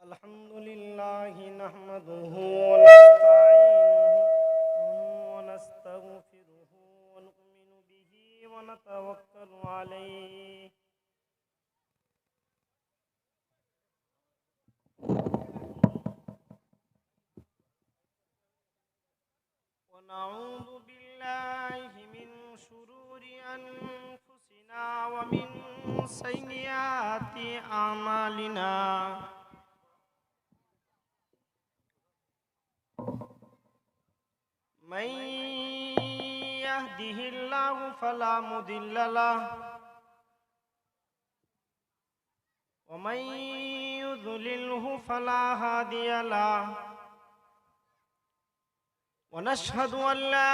अल्हम्दुलिल्लाहि नहमदुहु व नस्तईनुहु व नस्तगफिरुहु व नु'मिनु बिही व नतवक्कलु अलैहि व नऊज़ु बिल्लाहि मिन शुरूरि अनफुसिना व मिन सय्यिआति अमालिना मन यहदिहिल्लाहु फला मुदिल्ल लहु व मन युद्लिल्हु फला हादिय लहु व नशहदु अन ला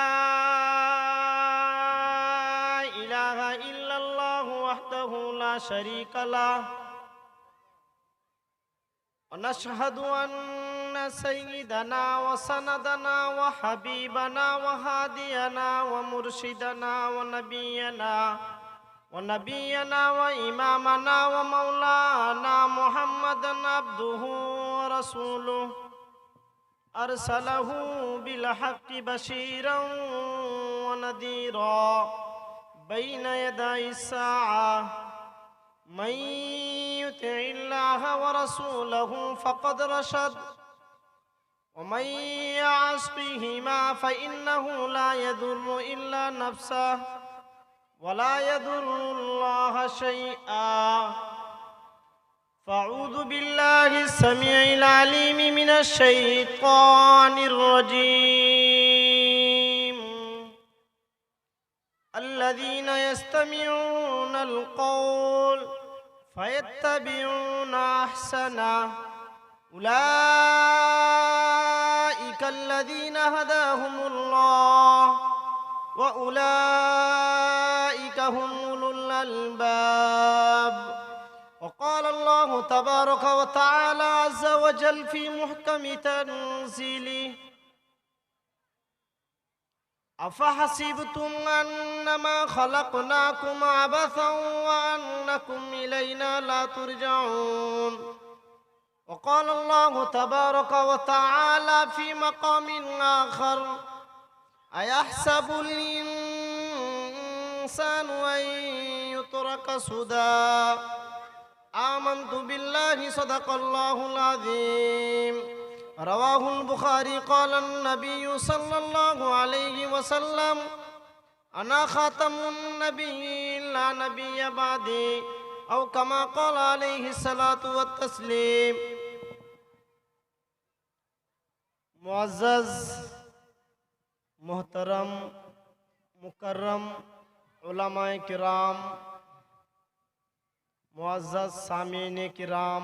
इलाहा इल्लल्लाहु वहदहु ला शरीक लहु व नशहदु अन्न सय्यिदना व सनदना व हबीबना व हादियना व मुर्शिदना व नबियना व इमामना व मौलाना मुहम्मदन अब्दुहु व रसूलुहु अरसलहु बिलहक्कि बशीरन व नदीरा बैन यदाई स्साआ मन युतिइल्लाह व रसूलहु फक़द रशद व मन यअसिहिमा फ़इन्नहु ला यदुर्रु इल्ला नफ्सह व ला यदुर्रुल्लाह शैआ फ़अऊज़ु बिल्लाहि अस्समीइल अलीम मिनश शैतानिर रजीम अल्लज़ीना यस्तमिऊनल क़ौल फ़यत्तबिऊना अहसनह उलाइका अल्लज़ीना हदाहुमुल्लाह व उलाइका हुमुल अल्बाब वक़ाल अल्लाहु तबारक व तआला अज़्ज़ व जल फ़ी मुहकमि तंज़ीलिहि अफ़हसिबतुम अन्नमा ख़लक़नाकुम अबसन व अन्नकुम इलैना ला तुरजऊन वक़ाल अल्लाहु तबारक व तआला फ़ी मक़ामिन आख़र अयहसबुल इंसानु अन युत्रक सुदा आमन्तु बिल्लाहि सदक़ल्लाहुल अज़ीम रवाहुल बुखारी क़ाला नबिय्यु सल्लल्लाहु अलैहि वसल्लम अना ख़ातमुन नबिय्यीन ला नबिय्य बअदी औ कमा क़ाल अलैहि सलातु व तस्लीम। मुअज़्ज़ज़ मोहतरम मुकर्रम उलमाए किराम, मुअज़्ज़ज़ सामीने किराम,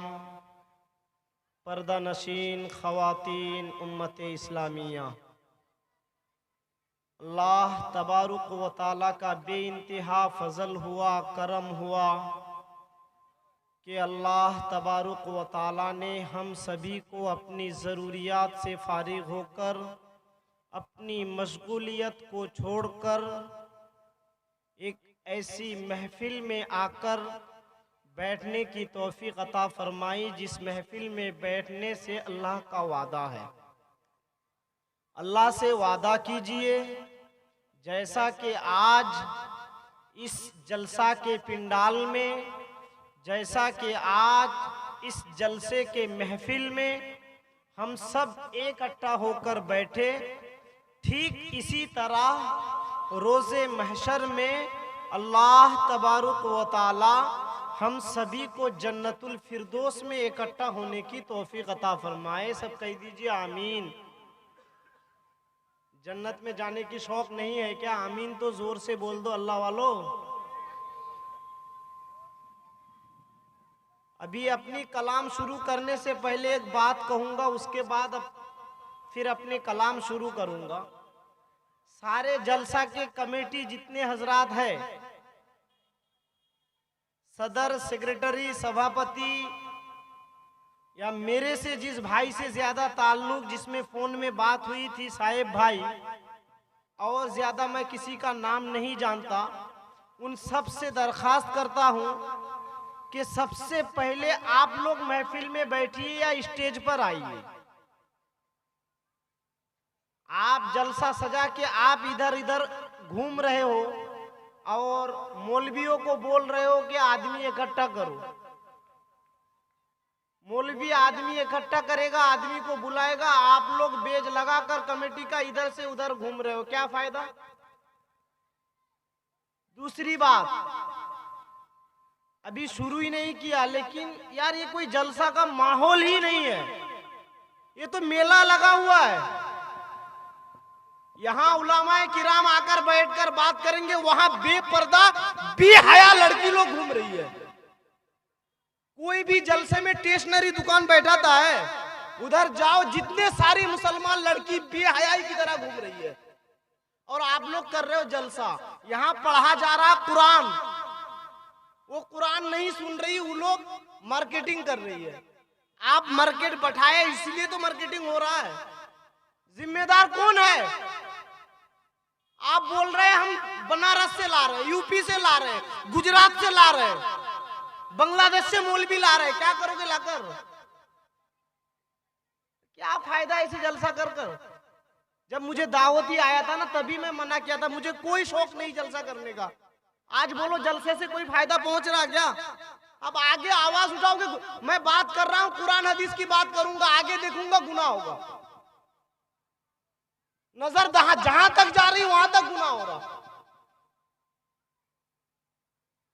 पर्दा नशीन ख़वातीन उम्मत इस्लामिया, अल्लाह तबारुक व तआला का बेइंतहा फ़ज़ल हुआ, करम हुआ कि अल्लाह तबारुक व तआला ने हम सभी को अपनी ज़रूरियात से फ़ारिग़ होकर अपनी मशगूलियत को छोड़कर एक ऐसी महफ़िल में आकर बैठने की तौफ़ीक़ अता फ़रमाई जिस महफ़िल में बैठने से अल्लाह का वादा है। अल्लाह से वादा कीजिए जैसा कि आज इस जलसा के पिंडाल में, जैसा कि आज इस जलसे के महफ़िल में हम सब इकट्ठा होकर बैठे, ठीक इसी तरह रोज़े महशर में अल्लाह तबारुक व तआला हम सभी को जन्नतुल फिरदौस में इकट्ठा होने की तौफीक अता फरमाए। सब कह दीजिए आमीन। जन्नत में जाने की शौक नहीं है क्या? आमीन तो जोर से बोल दो अल्लाह वालों। अभी अपनी कलाम शुरू करने से पहले एक बात कहूँगा, उसके बाद फिर अपने कलाम शुरू करूँगा। सारे जलसा के कमेटी जितने हजरात हैं, सदर, सेक्रेटरी, सभापति या मेरे से जिस भाई से ज्यादा ताल्लुक, जिसमें फोन में बात हुई थी साहेब भाई, और ज्यादा मैं किसी का नाम नहीं जानता, उन सब से दरखास्त करता हूं कि सबसे पहले आप लोग महफिल में बैठिए या स्टेज पर आइए। आप जलसा सजा के आप इधर इधर घूम रहे हो और मौलवियों को बोल रहे हो कि आदमी इकट्ठा करो। मौलवी आदमी इकट्ठा करेगा, आदमी को बुलाएगा, आप लोग बेज लगाकर कमेटी का इधर से उधर घूम रहे हो, क्या फायदा? दूसरी बात, अभी शुरू ही नहीं किया, लेकिन यार ये कोई जलसा का माहौल ही नहीं है, ये तो मेला लगा हुआ है। यहाँ उलामाए किराम आकर बैठकर बात करेंगे, वहां बेपर्दा बेहया लड़की लोग घूम रही है। कोई भी जलसे में स्टेशनरी दुकान बैठाता है, उधर जाओ जितने सारी मुसलमान लड़की बेहयाई की तरह घूम रही है, और आप लोग कर रहे हो जलसा। यहाँ पढ़ा जा रहा कुरान, वो कुरान नहीं सुन रही, वो लोग मार्केटिंग कर रही है। आप मार्केट बैठाए इसलिए तो मार्केटिंग हो रहा है। जिम्मेदार कौन है? आप बोल रहे हैं हम बनारस से ला रहे हैं, यूपी से ला रहे हैं, गुजरात से ला रहे हैं, बांग्लादेश से मौलवी ला रहे हैं, क्या करोगे लाकर? क्या फायदा ऐसे जलसा कर कर? जब मुझे दावत ही आया था ना, तभी मैं मना किया था, मुझे कोई शौक नहीं जलसा करने का। आज बोलो जलसे से कोई फायदा पहुंच रहा क्या? अब आगे आवाज उठाओगे, मैं बात कर रहा हूं कुरान हदीस की बात करूंगा, आगे देखूंगा गुनाह होगा। नजर जहां तक जा रही वहां तक गुनाह हो रहा।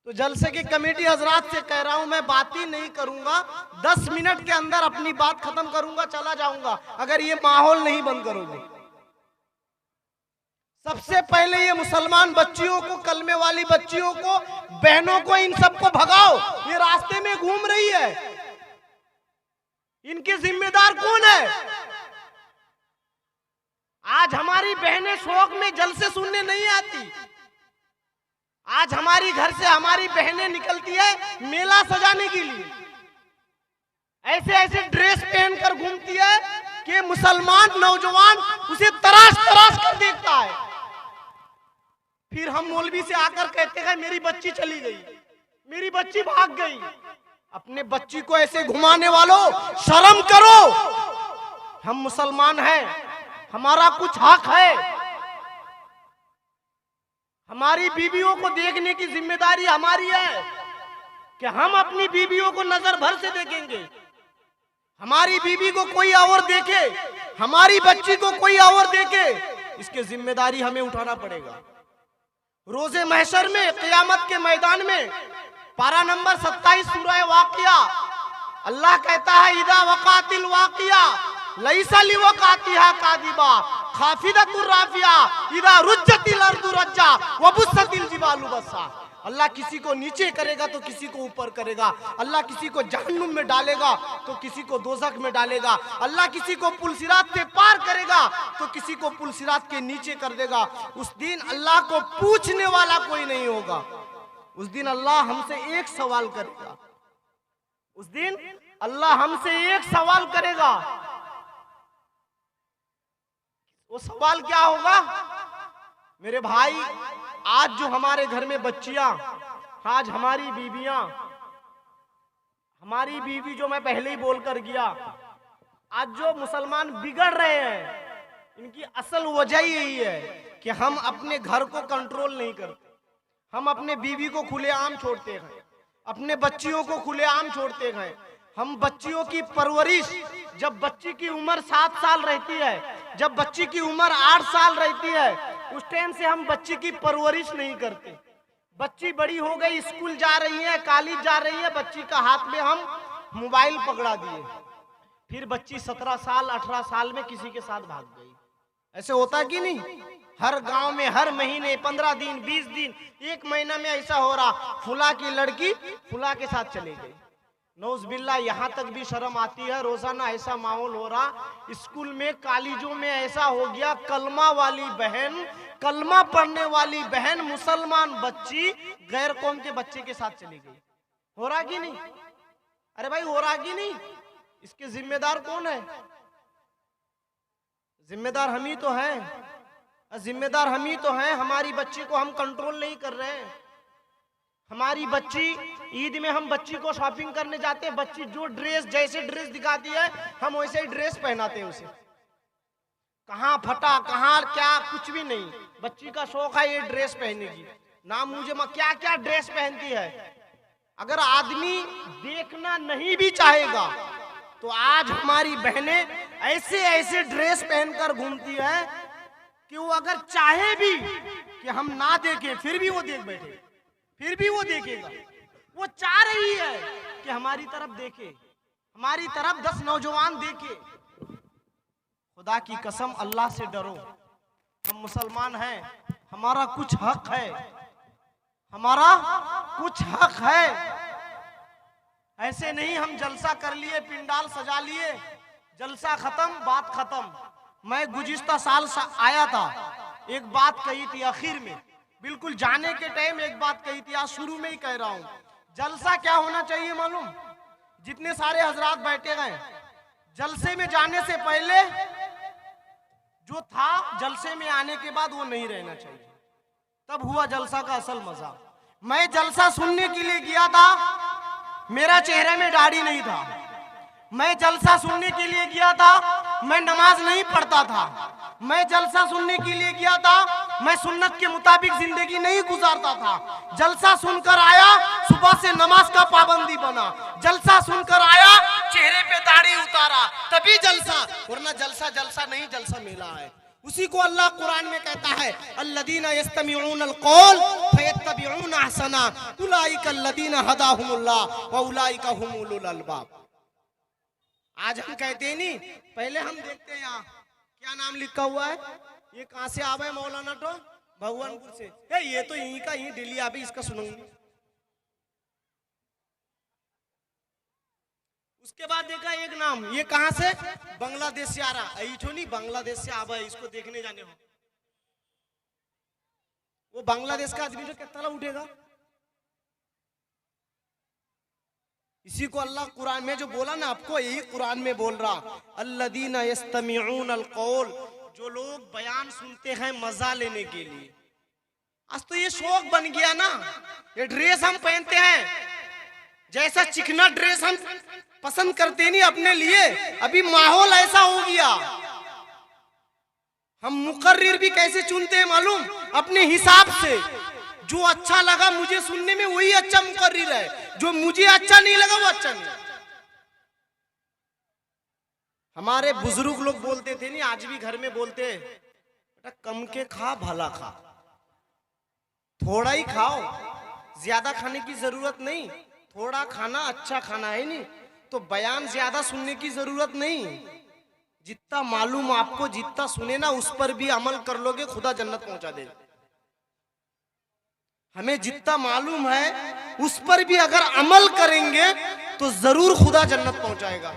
तो जलसे की कमेटी हजरात से कह रहा हूं, मैं बात ही नहीं करूंगा, 10 मिनट के अंदर अपनी बात खत्म करूंगा, चला जाऊंगा, अगर ये माहौल नहीं बंद करोगे। सबसे पहले ये मुसलमान बच्चियों को, कलमे वाली बच्चियों को, बहनों को, इन सबको भगाओ। ये रास्ते में घूम रही है, इनके जिम्मेदार कौन है? आज हमारी बहनें शौक में जलसे सुनने नहीं आती। आज हमारी घर से हमारी बहनें निकलती है मेला सजाने के लिए, ऐसे ऐसे ड्रेस पहनकर घूमती है कि मुसलमान नौजवान उसे तराश तराश कर देखता है। फिर हम मौलवी से आकर कहते हैं मेरी बच्ची चली गई, मेरी बच्ची भाग गई। अपने बच्ची को ऐसे घुमाने वालों, शर्म करो। हम मुसलमान हैं, हमारा कुछ हक है। हमारी बीवियों को देखने की जिम्मेदारी हमारी है कि हम अपनी बीवियों को नजर भर से देखेंगे। हमारी बीवी को कोई और देखे, हमारी बच्ची को कोई और देखे, इसकी जिम्मेदारी हमें उठाना पड़ेगा। रोजे महशर में, क़यामत के मैदान में, पारा नंबर 27 सूरह वाक़िया, अल्लाह कहता है इदा वक़ातिल वाक़िया लैसा लिवक़ातिहा कादिबा खाफिदतुर राफिया इदा रुज्जतिल अर्दु रज्जा व बुस्सतिल जिबालु बस्सा। अल्लाह किसी को नीचे करेगा तो किसी को ऊपर करेगा। अल्लाह किसी को जहन्नुम में डालेगा तो किसी को दोज़ख में डालेगा। अल्लाह किसी को पुलसिरात से पार करेगा तो किसी को पुलसिरात के नीचे कर देगा। उस दिन अल्लाह को पूछने वाला कोई नहीं होगा। उस दिन अल्लाह हमसे एक सवाल करेगा। उस दिन अल्लाह हमसे एक सवाल करेगा। वो सवाल क्या होगा? मेरे भाई, आज जो हमारे घर में बच्चियां, आज हमारी बीवियां, हमारी बीवी जो मैं पहले ही बोलकर गया, आज जो मुसलमान बिगड़ रहे हैं, इनकी असल वजह यही है कि हम अपने घर को कंट्रोल नहीं करते। हम अपने बीवी को खुलेआम छोड़ते हैं, अपने बच्चियों को खुलेआम छोड़ते हैं। हम बच्चियों की परवरिश, जब बच्ची की उम्र 7 साल रहती है, जब बच्ची की उम्र 8 साल रहती है, उस टाइम से हम बच्ची की परवरिश नहीं करते। बच्ची बड़ी हो गई, स्कूल जा रही है, कॉलेज जा रही है, बच्ची का हाथ में हम मोबाइल पकड़ा दिए। फिर बच्ची 17 साल 18 साल में किसी के साथ भाग गई। ऐसे होता कि नहीं? हर गांव में हर महीने 15 दिन 20 दिन 1 महीना में ऐसा हो रहा, फुला की लड़की फुला के साथ चली गई। नौज़बिल्ला, यहाँ तक भी शर्म आती है। रोजाना ऐसा माहौल हो रहा, स्कूल में कॉलेजों में ऐसा हो गया, कलमा वाली बहन, कलमा पढ़ने वाली बहन, मुसलमान बच्ची गैर कौम के बच्चे के साथ चली गई। हो रहा कि नहीं? अरे भाई, हो रहा कि नहीं? इसके जिम्मेदार कौन है? जिम्मेदार हम ही तो हैं। जिम्मेदार हम ही तो हैं। हमारी बच्ची को हम कंट्रोल नहीं कर रहे हैं, हमारी बच्ची ईद में हम बच्ची को शॉपिंग करने जाते हैं, बच्ची जो ड्रेस जैसे ड्रेस दिखाती है हम वैसे ही ड्रेस पहनाते हैं उसे। कहाँ फटा कहाँ क्या कुछ भी नहीं, बच्ची का शौक है ये ड्रेस पहनेगी ना, मुझे क्या क्या ड्रेस पहनती है। अगर आदमी देखना नहीं भी चाहेगा तो आज हमारी बहनें ऐसे ऐसे ड्रेस पहनकर घूमती है कि वो अगर चाहे भी कि हम ना देखें फिर भी वो देख बैठे, फिर भी वो देखेगा। वो चाह रही है कि हमारी तरफ देखे, हमारी तरफ 10 नौजवान देखे। खुदा की कसम अल्लाह से डरो, हम मुसलमान हैं, हमारा कुछ हक है, हमारा कुछ हक है। ऐसे नहीं हम जलसा कर लिए, पिंडाल सजा लिए, जलसा खत्म बात खत्म। मैं गुज़िश्ता साल आया था, एक बात कही थी आखिर में, बिल्कुल जाने के टाइम एक बात कही थी, आज शुरू में ही कह रहा हूं। जलसा क्या होना चाहिए मालूम? जितने सारे हजरात बैठे गए, जलसे में जाने से पहले जो था जलसे में आने के बाद वो नहीं रहना चाहिए, तब हुआ जलसा का असल मजा। मैं जलसा सुनने के लिए गया था, मेरा चेहरे में दाढ़ी नहीं था। मैं जलसा सुनने के लिए गया था, मैं नमाज नहीं पढ़ता था। मैं जलसा सुनने के लिए गया था, मैं सुन्नत के मुताबिक जिंदगी नहीं गुजारता था। जलसा सुनकर आया, सुबह से नमाज का पाबंदी बना। जलसा सुनकर आया, चेहरे पे दाढ़ी उतारा, तभी जलसा, वरना जलसा जलसा नहीं, जलसा मेला है। उसी को अल्लाह कुरान में कहता है, अल्लदीना यस्तमिऊनल कौल फयत्तबिऊना अहसना उलाइका अल्लदीना हदाहुमुल्लाह व उलाइका हुमुल अलबाब। आज हम कहते हैं नहीं, पहले हम देखते हैं यहाँ क्या नाम लिखा हुआ है, ये कहां से आवे मौलाना तो भगवानपुर से, ये तो यहीं का यहीं दिल्ली आवे, इसका सुनूंगी। उसके बाद देखा एक नाम, ये कहां से, बांग्लादेश से आ रहा, ऐठो नहीं बांग्लादेश से आवा, इसको देखने जाने हो। वो बांग्लादेश का आदमी तो कितना उठेगा। इसी को अल्लाह कुरान में जो बोला ना आपको, यही कुरान में बोल रहा, अल्लदीना यस्तमिऊनल कौल, जो लोग बयान सुनते हैं मजा लेने के लिए। आज तो ये शौक बन गया ना, ये ड्रेस हम पहनते हैं, जैसा चिकना ड्रेस हम पसंद करते नहीं अपने लिए, अभी माहौल ऐसा हो गया। हम मुकर्रिर भी कैसे चुनते हैं मालूम? अपने हिसाब से, जो अच्छा लगा मुझे सुनने में वही अच्छा मुकर्रिर है, जो मुझे अच्छा नहीं लगा वो अच्छा नहीं। हमारे बुजुर्ग लोग बोलते थे नहीं, आज भी घर में बोलते, बेटा कम के खा भला खा, थोड़ा ही खाओ, ज्यादा खाने की जरूरत नहीं, थोड़ा खाना अच्छा खाना है नहीं, तो बयान ज्यादा सुनने की जरूरत नहीं। जितना मालूम आपको, जितना सुने ना उस पर भी अमल कर लोगे, खुदा जन्नत पहुंचा देगा। हमें जितना मालूम है उस पर भी अगर अमल करेंगे तो जरूर खुदा जन्नत पहुंचाएगा।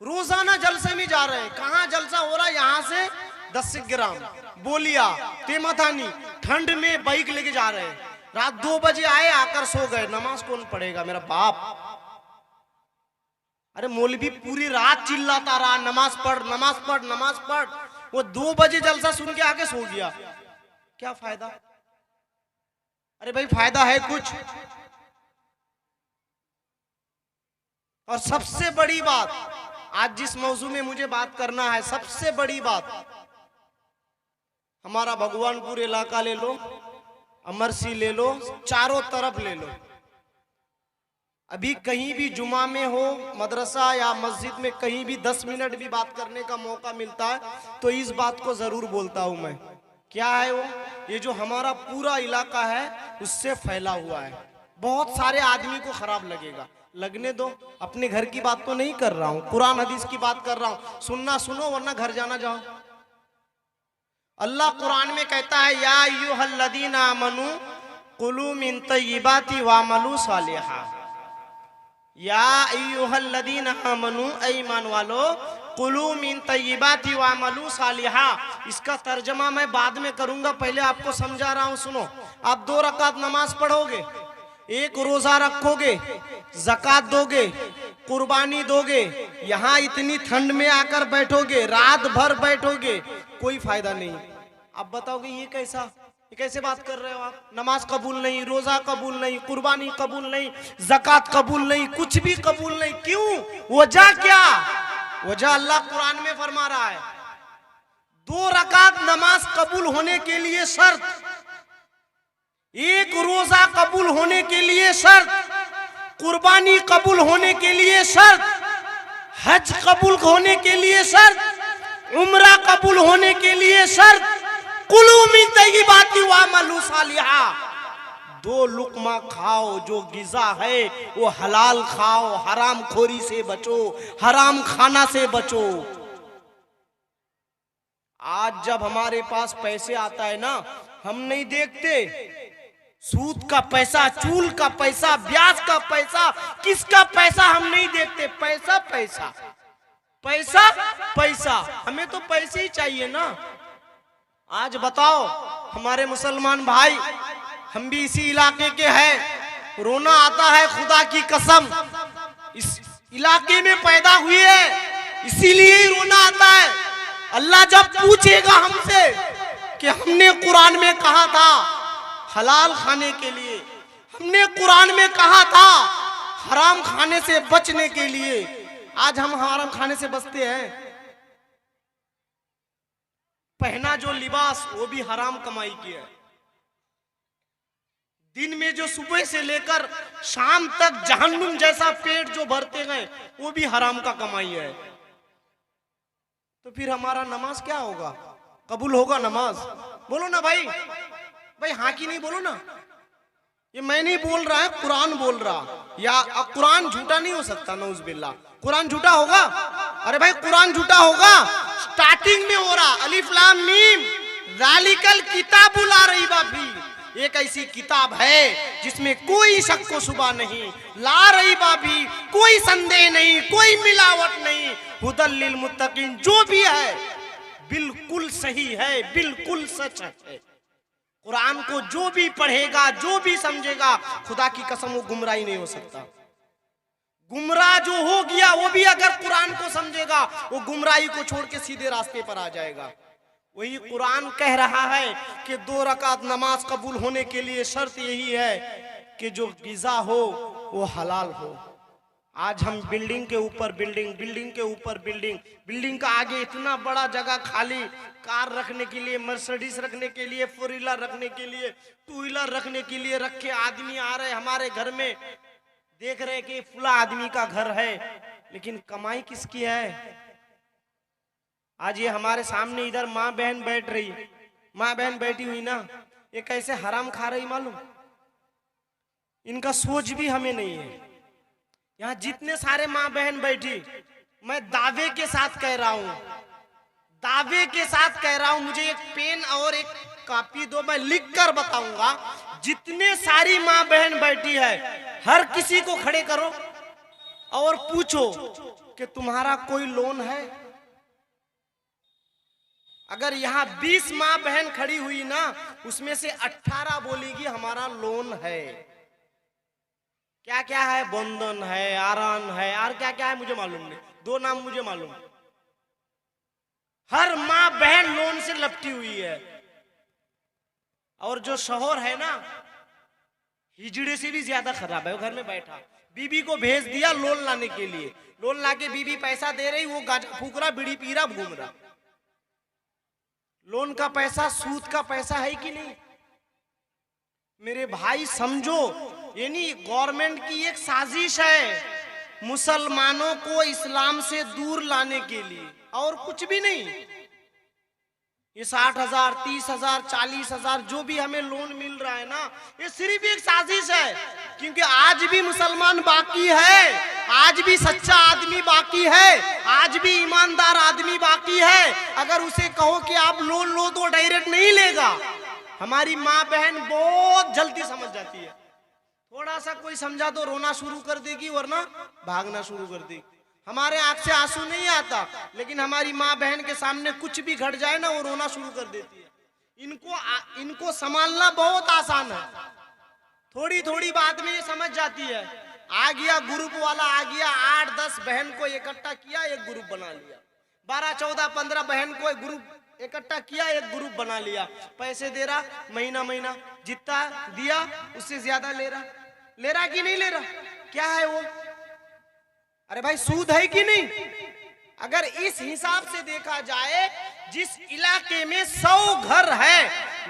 रोजाना जलसे में जा रहे हैं, कहाँ जलसा हो रहा है, यहाँ से 10 ग्राम बोलिया तेमथानी, ठंड में बाइक लेके जा रहे हैं, रात 2 बजे आए, आकर सो गए। नमाज कौन पढ़ेगा? मेरा बाप। अरे मौलवी पूरी रात चिल्लाता रहा, नमाज पढ़ नमाज पढ़ नमाज पढ़, वो 2 बजे जलसा सुन के आके सो गया, क्या फायदा? अरे भाई फायदा है कुछ? और सबसे बड़ी बात, आज जिस मौजू में मुझे बात करना है, सबसे बड़ी बात, हमारा भगवानपुर इलाका ले लो, अमरसी ले लो, चारों तरफ ले लो, अभी कहीं भी जुमा में हो, मदरसा या मस्जिद में कहीं भी 10 मिनट भी बात करने का मौका मिलता है तो इस बात को जरूर बोलता हूं मैं। क्या है वो? ये जो हमारा पूरा इलाका है उससे फैला हुआ है, बहुत सारे आदमी को खराब लगेगा, लगने दो। अपने घर की बात तो नहीं कर रहा हूं, कुरान हदीस की बात कर रहा हूं, सुनना सुनो वरना घर जाना जाओ। अल्लाह कुरान में कहता है, या अय्युहल्लज़ीना आमनू कुलू मिन तय्यिबाति वअमलू सालिहा। या अय्युहल्लज़ीना आमनू, ऐ ईमान वालो, कुलू मिन तय्यिबाति वअमलू सालिहा। इसका तर्जमा मैं बाद में करूंगा, पहले आपको समझा रहा हूं, सुनो। आप 2 रकात नमाज पढ़ोगे, 1 रोजा रखोगे, ज़कात दोगे, कुर्बानी दोगे, यहाँ इतनी ठंड में आकर बैठोगे, रात भर बैठोगे, कोई फायदा नहीं। आप बताओगे ये कैसा? ये कैसे बात कर रहे हो आप? नमाज कबूल नहीं, रोजा कबूल नहीं, कुर्बानी कबूल नहीं, ज़कात कबूल नहीं, कुछ भी कबूल नहीं। क्यों? वजह क्या? वजह अल्लाह कुरान में फरमा रहा है, 2 रकात नमाज कबूल होने के लिए शर्त, 1 रोजा कबूल होने के लिए शर्त, कुर्बानी कबूल होने के लिए शर्त, हज कबूल होने के लिए शर्त, उम्रा कबूल होने के लिए शर्त, कुलू मिन तय्यिबाति व अमलू सालिहा। 2 लुकमा खाओ, जो गिज़ा है वो हलाल खाओ, हराम खोरी से बचो, हराम खाना से बचो। आज जब हमारे पास पैसे आता है ना, हम नहीं देखते सूद का पैसा, चूल का पैसा, ब्याज का पैसा, किसका पैसा हम नहीं देखते। पैसा पैसा पैसा पैसा, हमें तो पैसे ही चाहिए ना। आज बताओ हमारे मुसलमान भाई, हम भी इसी इलाके के हैं, रोना आता है खुदा की कसम, इस इलाके में पैदा हुए हैं, इसीलिए ही रोना आता है। अल्लाह जब पूछेगा हमसे कि हमने कुरान में कहा था हलाल खाने के लिए, हमने कुरान में कहा था हराम खाने से बचने के लिए, आज हम हराम खाने से बचते हैं। पहना जो लिबास वो भी हराम कमाई किया है। दिन में जो सुबह से लेकर शाम तक जहन्नुम जैसा पेट जो भरते गए वो भी हराम का कमाई है। तो फिर हमारा नमाज क्या होगा? कबूल होगा नमाज? बोलो ना भाई, भाई हाँ की नहीं बोलो ना। ये मैं नहीं बोल रहा है, कुरान बोल रहा। या कुरान झूठा नहीं हो सकता, नऊज़ बिल्लाह। कुरान झूठा होगा? अरे भाई कुरान झूठा होगा। स्टार्टिंग में हो रहा अलिफ लाम मीम ज़ालिकल किताबु ला रैब फीह, एक ऐसी किताब है जिसमें कोई शक व शुबा नहीं, ला रैब भी, कोई संदेह नहीं, कोई मिलावट नहीं, हुदल लिल मुत्तकीन, जो भी है बिल्कुल सही है, बिल्कुल सच है। कुरान को जो भी पढ़ेगा, जो भी समझेगा, खुदा की कसम वो गुमराही नहीं हो सकता। गुमराह जो हो गया वो भी अगर कुरान को समझेगा वो गुमराही को छोड़ के सीधे रास्ते पर आ जाएगा। वही कुरान कह रहा है कि 2 रकात नमाज कबूल होने के लिए शर्त यही है कि जो गिज़ा हो वो हलाल हो। आज हम बिल्डिंग के ऊपर बिल्डिंग, बिल्डिंग के ऊपर बिल्डिंग, बिल्डिंग का आगे इतना बड़ा जगह खाली, कार रखने के लिए, मर्सिडीज रखने के लिए, 4 व्हीलर रखने के लिए, 2 व्हीलर रखने के लिए रखे। आदमी आ रहे हमारे घर में, देख रहे कि फुला आदमी का घर है, लेकिन कमाई किसकी है? आज ये हमारे सामने इधर माँ बहन बैठ रही, माँ बहन बैठी हुई ना, ये कैसे हराम खा रही मालूम? इनका सोच भी हमें नहीं है। यहाँ जितने सारे माँ बहन बैठी, मैं दावे के साथ कह रहा हूँ, दावे के साथ कह रहा हूँ, मुझे एक पेन और एक कॉपी दो, मैं लिख कर बताऊंगा। जितने सारी माँ बहन बैठी है, हर किसी को खड़े करो और पूछो कि तुम्हारा कोई लोन है? अगर यहाँ 20 माँ बहन खड़ी हुई ना, उसमें से 18 बोलेगी हमारा लोन है। क्या क्या है? बंधन है, आरान है, और क्या क्या है मुझे मालूम नहीं, 2 नाम मुझे मालूम। हर माँ बहन लोन से लपटी हुई है। और जो शौहर है ना, हिजड़े से भी ज्यादा खराब है। वो घर में बैठा, बीबी को भेज दिया लोन लाने के लिए, लोन लाके बीबी पैसा दे रही, वो गांजा फूक रहा, बीड़ी पी रहा, घूम रहा। लोन का पैसा सूद का पैसा है कि नहीं? मेरे भाई समझो, यानी गवर्नमेंट की एक साजिश है मुसलमानों को इस्लाम से दूर लाने के लिए, और कुछ भी नहीं। ये 60,000, 30,000, 40,000 जो भी हमें लोन मिल रहा है ना, ये सिर्फ एक साजिश है। क्योंकि आज भी मुसलमान बाकी है, आज भी सच्चा आदमी बाकी है, आज भी ईमानदार आदमी बाकी है। अगर उसे कहो कि आप लोन लो तो डायरेक्ट नहीं लेगा। हमारी माँ बहन बहुत जल्दी समझ जाती है, थोड़ा सा कोई समझा तो रोना शुरू कर देगी, वरना भागना शुरू कर देगी। हमारे आंख से आंसू नहीं आता, लेकिन हमारी माँ बहन के सामने कुछ भी घट जाए ना, वो रोना शुरू कर देती है। इनको संभालना बहुत आसान है, थोड़ी थोड़ी बात में ये समझ जाती है। आ गया ग्रुप वाला, आ गया 8-10 बहन को इकट्ठा किया, एक ग्रुप बना लिया, 12 14 15 बहन को एक ग्रुप इकट्ठा किया, एक ग्रुप बना लिया, पैसे दे रहा, महीना महीना जितना दिया उससे ज्यादा ले रहा कि नहीं ले रहा? क्या है वो? अरे भाई सूद है कि नहीं? अगर इस हिसाब से देखा जाए, जिस इलाके में 100 घर है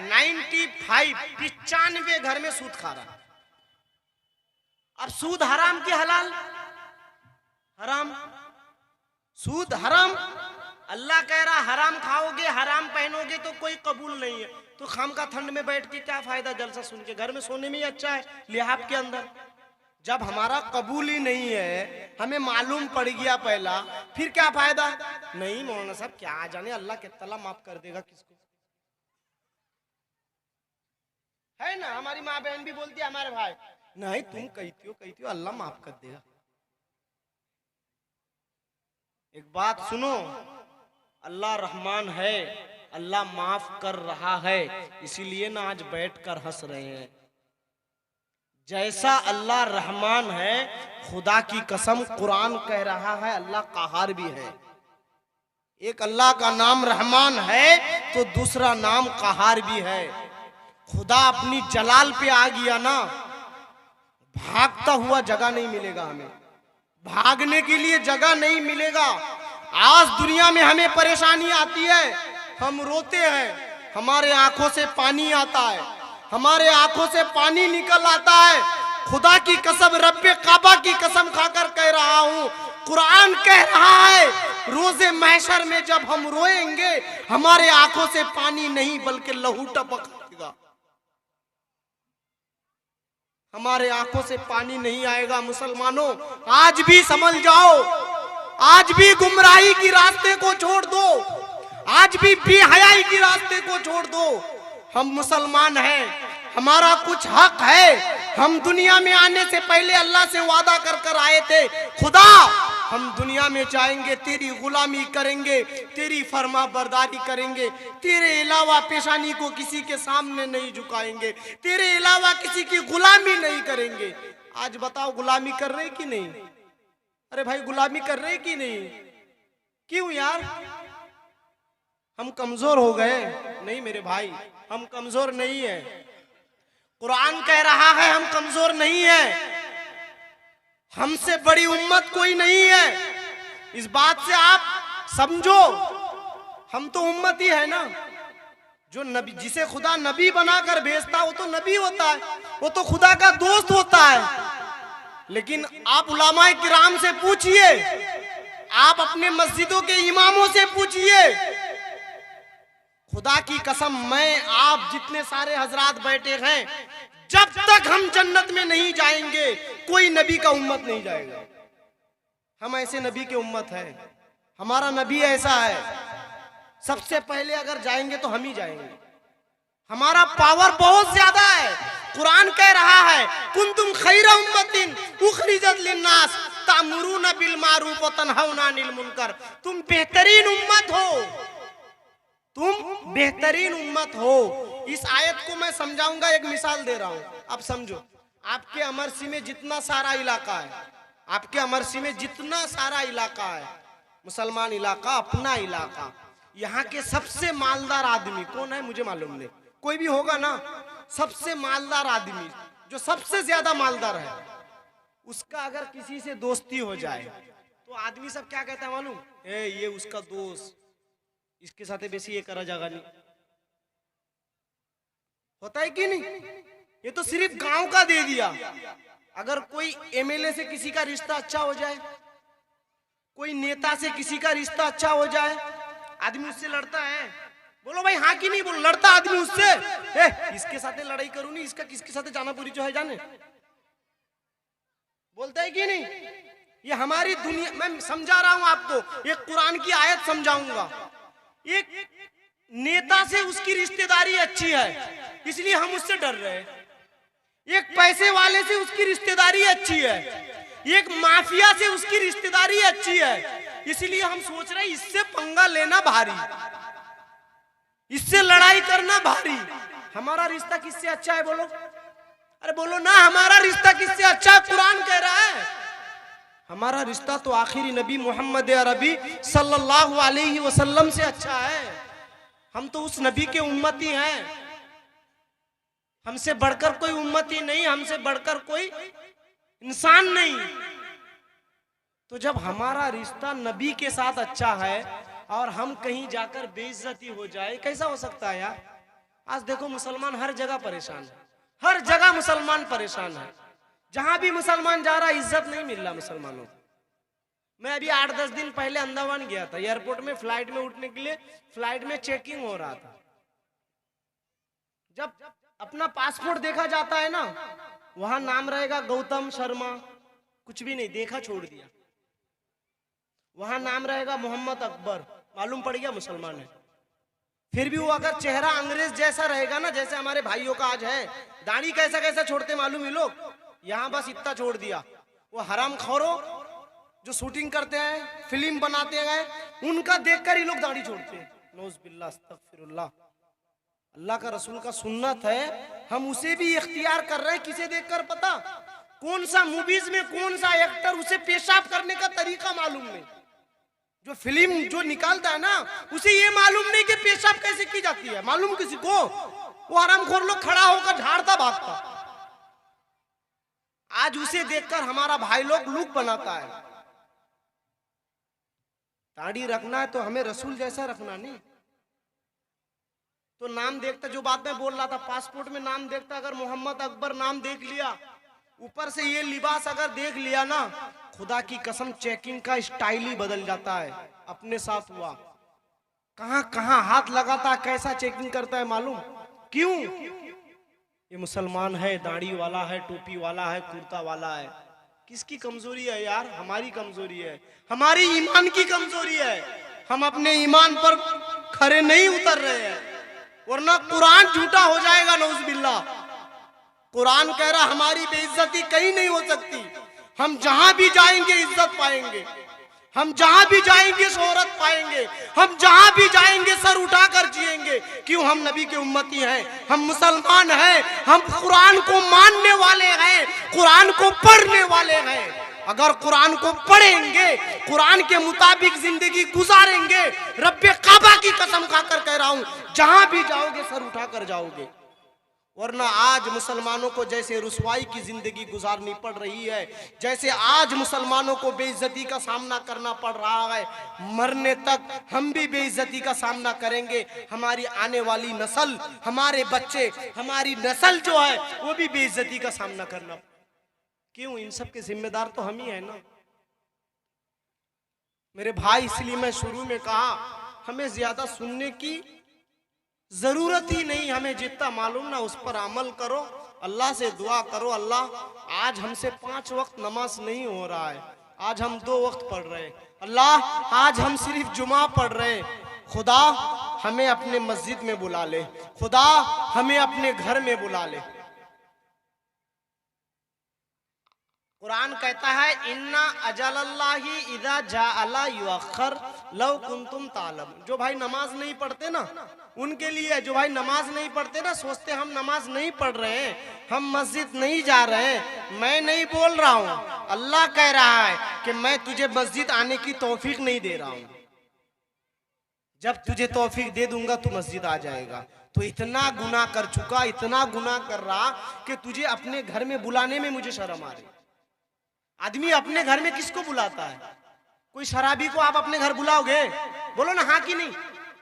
95 घर में सूद खा रहा। अब सूद हराम की हलाल? हराम। सूद हराम। अल्लाह कह रहा हराम खाओगे, हराम पहनोगे तो कोई कबूल नहीं है, तो खाम का ठंड में बैठ के क्या फायदा जलसा सुन के? घर में सोने में ही अच्छा है लिहाफ के अंदर। जब हमारा कबूल ही नहीं है, हमें मालूम पड़ गया पहला, फिर क्या फायदा? नहीं मौलाना साहब क्या जाने अल्लाह कितना माफ कर देगा किसको, है ना? हमारी माँ बहन भी बोलती है, हमारे भाई नहीं तुम कहती हो अल्लाह माफ कर देगा। एक बात सुनो, अल्लाह रहमान है, अल्लाह माफ कर रहा है, इसीलिए ना आज बैठकर हंस रहे हैं। जैसा अल्लाह रहमान है, खुदा की कसम कुरान कह रहा है अल्लाह कहार भी है। एक अल्लाह का नाम रहमान है तो दूसरा नाम कहार भी है। खुदा अपनी जलाल पे आ गया ना, भागता हुआ जगह नहीं मिलेगा, हमें भागने के लिए जगह नहीं मिलेगा। आज दुनिया में हमें परेशानी आती है, हम रोते हैं, हमारे आंखों से पानी आता है, हमारे आंखों से पानी निकल आता है। खुदा की कसम, रब्बे काबा की कसम खाकर कह रहा हूं, कुरान कह रहा है रोजे महशर में जब हम रोएंगे, हमारे आंखों से पानी नहीं बल्कि लहू टपकेगा, हमारे आंखों से पानी नहीं आएगा। मुसलमानों आज भी समझ जाओ, आज भी गुमराही की रास्ते को छोड़ दो, आज भी बेहयाई की रास्ते को छोड़ दो। हम मुसलमान हैं, हमारा कुछ हक है। हम दुनिया में आने से पहले अल्लाह से वादा कर कर आए थे, खुदा हम दुनिया में जाएंगे तेरी गुलामी करेंगे, तेरी फरमा बरदारी करेंगे, तेरे अलावा पेशानी को किसी के सामने नहीं झुकाएंगे, तेरे अलावा किसी की गुलामी नहीं करेंगे। आज बताओ गुलामी कर रहे कि नहीं? अरे भाई गुलामी कर रहे कि नहीं? क्यों यार? हम कमजोर हो गए? नहीं मेरे भाई, हम कमजोर नहीं है। कुरान कह रहा है हम कमजोर नहीं है, हमसे बड़ी उम्मत कोई नहीं है। इस बात से आप समझो, हम तो उम्मत ही है ना। जो नबी, जिसे खुदा नबी बनाकर भेजता वो तो नबी होता है, वो तो खुदा का दोस्त होता है। लेकिन आप उलमाए किराम से पूछिए, आप अपने मस्जिदों के इमामों से पूछिए, खुदा की कसम मैं आप जितने सारे हजरात बैठे हैं, जब तक हम जन्नत में नहीं जाएंगे कोई नबी का उम्मत नहीं जाएगा। हम ऐसे नबी के उम्मत है, हमारा नबी ऐसा है, सबसे पहले अगर जाएंगे तो हम ही जाएंगे। हमारा पावर बहुत ज्यादा है। कुरान कह रहा है कुंतुम खैरा उम्मतिन उखरिजत लिन्नास तामुरूना बिल मारूफ व तनहौना अनिल मुनकर। तुम बेहतरीन उम्मत हो, तुम बेहतरीन उम्मत हो। इस आयत को मैं समझाऊंगा, एक मिसाल दे रहा हूं, आप समझो। आपके अमरसी में जितना सारा इलाका है, आपके अमरसी में जितना सारा इलाका है, मुसलमान इलाका, अपना इलाका, यहाँ के सबसे मालदार आदमी कौन है मुझे मालूम नहीं, कोई भी होगा ना, सबसे मालदार आदमी जो सबसे ज्यादा मालदार है, उसका अगर किसी से दोस्ती हो जाए तो आदमी सब क्या कहता है मालूम? ये उसका दोस्त, इसके साथ बेसी ये करा जाएगा नहीं। होता है कि नहीं? ये तो सिर्फ गांव का दे दिया। अगर कोई एमएलए से किसी का रिश्ता अच्छा हो जाए, कोई नेता से किसी का रिश्ता अच्छा हो जाए, आदमी उससे लड़ता है। बोलो भाई हाँ कि नहीं? बोलो लड़ता आदमी उससे, इसके साथ लड़ाई करूं नहीं, इसका किसके साथ जाना पूरी जो है जाने, बोलता है कि नहीं? ये हमारी दुनिया, मैं समझा रहा हूं आपको, एक कुरान की आयत समझाऊंगा। एक नेता से उसकी रिश्तेदारी अच्छी है इसलिए हम उससे डर रहे हैं, एक पैसे वाले से उसकी रिश्तेदारी अच्छी है, एक माफिया से उसकी रिश्तेदारी अच्छी है, इसलिए हम सोच रहे हैं इससे पंगा लेना भारी, इससे लड़ाई करना भारी। हमारा रिश्ता किससे अच्छा है बोलो? अरे बोलो ना, हमारा रिश्ता किससे अच्छा है? कुरान कह रहा है हमारा रिश्ता तो आखिरी नबी मोहम्मद अरबी सल्लल्लाहु अलैहि वसल्लम से अच्छा है। हम तो उस नबी के उम्मती हैं, हमसे बढ़कर कोई उम्मती नहीं, हमसे बढ़कर कोई इंसान नहीं। तो जब हमारा रिश्ता नबी के साथ अच्छा है और हम कहीं जाकर बेइज्जती हो जाए, कैसा हो सकता है यार। आज देखो मुसलमान हर जगह परेशान है, हर जगह मुसलमान परेशान है। जहां भी मुसलमान जा रहा इज्जत नहीं मिल रहा मुसलमानों को। मैं अभी 8-10 दिन पहले अंडमान गया था, एयरपोर्ट में फ्लाइट में उठने के लिए, फ्लाइट में चेकिंग हो रहा था। जब अपना पासपोर्ट देखा जाता है ना, वहां नाम रहेगा गौतम शर्मा, कुछ भी नहीं देखा, छोड़ दिया। वहां नाम रहेगा मोहम्मद अकबर, मालूम पड़ गया मुसलमान है। फिर भी वो अगर चेहरा अंग्रेज जैसा रहेगा ना, जैसे हमारे भाइयों का आज है, दाढ़ी कैसा कैसा छोड़ते मालूम ये लोग, यहाँ बस इतना छोड़ दिया। वो हराम खोरो जो शूटिंग करते हैं, फिल्म बनाते हैं, उनका देखकर ही लोग दाढ़ी छोड़ते हैं। नौज़ बिल्लाह, अस्तगफिरुल्लाह। अल्लाह का रसूल का सुन्नत है, हम उसे भी इख्तियार कर रहे हैं। किसे देखकर? पता कौन सा मूवीज में कौन सा एक्टर, उसे पेशाब करने का तरीका मालूम नहीं। जो फिल्म जो निकालता है ना, उसे ये मालूम नहीं कि पेशाब कैसे की जाती है, मालूम किसी को? वो हरामखोर लोग खड़ा होकर झाड़ता भागता। आज उसे देखकर हमारा भाई लोग लुक बनाता है। दाढ़ी रखना है तो हमें रसूल जैसा रखना नहीं। तो नाम देखता, जो बात मैं बोल रहा था, पासपोर्ट में नाम देखता, अगर मोहम्मद अकबर नाम देख लिया, ऊपर से ये लिबास अगर देख लिया ना, खुदा की कसम चेकिंग का स्टाइल ही बदल जाता है। अपने साथ हुआ, कहां कहां हाथ लगाता, कैसा चेकिंग करता है मालूम? क्यों? ये मुसलमान है, दाढ़ी वाला है, टोपी वाला है, कुर्ता वाला है। किसकी कमजोरी है यार? हमारी कमजोरी है, हमारी ईमान की कमजोरी है। हम अपने ईमान पर खरे नहीं उतर रहे हैं, वरना कुरान झूठा हो जाएगा। नौज़ बिल्लाह। कुरान कह रहा हमारी बेइज्जती कहीं नहीं हो सकती। हम जहां भी जाएंगे इज्जत पाएंगे, हम जहां भी जाएंगे शोहरत पाएंगे, हम जहां भी जाएंगे सर उठाकर जिएंगे। क्यों? हम नबी के उम्मती हैं, हम मुसलमान हैं, हम कुरान को मानने वाले हैं, कुरान को पढ़ने वाले हैं। अगर कुरान को पढ़ेंगे, कुरान के मुताबिक जिंदगी गुजारेंगे, रब्बे काबा की कसम खाकर कह रहा हूं, जहां भी जाओगे सर उठाकर जाओगे। वरना आज मुसलमानों को जैसे रुसवाई की जिंदगी गुजारनी पड़ रही है, जैसे आज मुसलमानों को बेइज्जती का सामना करना पड़ रहा है, मरने तक हम भी बेइज्जती का सामना करेंगे। हमारी आने वाली नस्ल, हमारे बच्चे, हमारी नस्ल जो है वो भी बेइज्जती का सामना करना। क्यों? इन सब के जिम्मेदार तो हम ही है ना मेरे भाई। इसलिए मैं शुरू में कहा, हमें ज्यादा सुनने की जरूरत ही नहीं, हमें जितना मालूम ना उस पर अमल करो। अल्लाह से दुआ करो, अल्लाह आज हमसे 5 वक्त नमाज नहीं हो रहा है, आज हम 2 वक्त पढ़ रहे हैं। अल्लाह आज हम सिर्फ जुमा पढ़ रहे हैं, खुदा हमें अपने मस्जिद में बुला ले, खुदा हमें अपने घर में बुला ले। कुरान कहता है, इन्ना अजलल्लाहि इज़ा जाअला युअख्खर लौ कुंतुम तालम। जो भाई नमाज नहीं पढ़ते ना उनके लिए, जो भाई नमाज नहीं पढ़ते ना, सोचते हम नमाज नहीं पढ़ रहे हैं, हम मस्जिद नहीं जा रहे हैं। मैं नहीं बोल रहा हूं, अल्लाह कह रहा है कि मैं तुझे मस्जिद आने की तौफीक नहीं दे रहा हूं। जब तुझे तौफीक दे दूंगा तू मस्जिद आ जाएगा। तो इतना गुनाह कर चुका, इतना गुनाह कर रहा कि तुझे अपने घर में बुलाने में मुझे शर्म आ रही। आदमी अपने घर में किसको बुलाता है? कोई शराबी को आप अपने घर बुलाओगे? बोलो ना हाँ कि नहीं,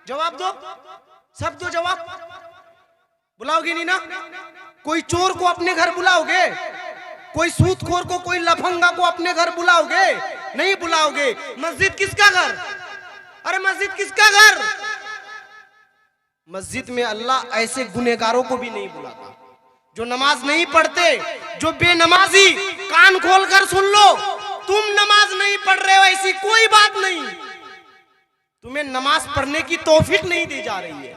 जवाब दो, सब दो जवाब। बुलाओगे नहीं ना? कोई चोर को अपने घर बुलाओगे? कोई सूदखोर को, कोई लफंगा को अपने घर बुलाओगे? नहीं बुलाओगे। मस्जिद किसका घर? अरे मस्जिद किसका घर? मस्जिद में अल्लाह ऐसे गुनहगारों को भी नहीं बुलाता जो नमाज नहीं पढ़ते, जो बेनमाजी। कान खोलकर सुन लो, तुम नमाज नहीं पढ़ रहे हो ऐसी कोई बात नहीं, तुम्हें नमाज पढ़ने की तौफीक नहीं दी जा रही है।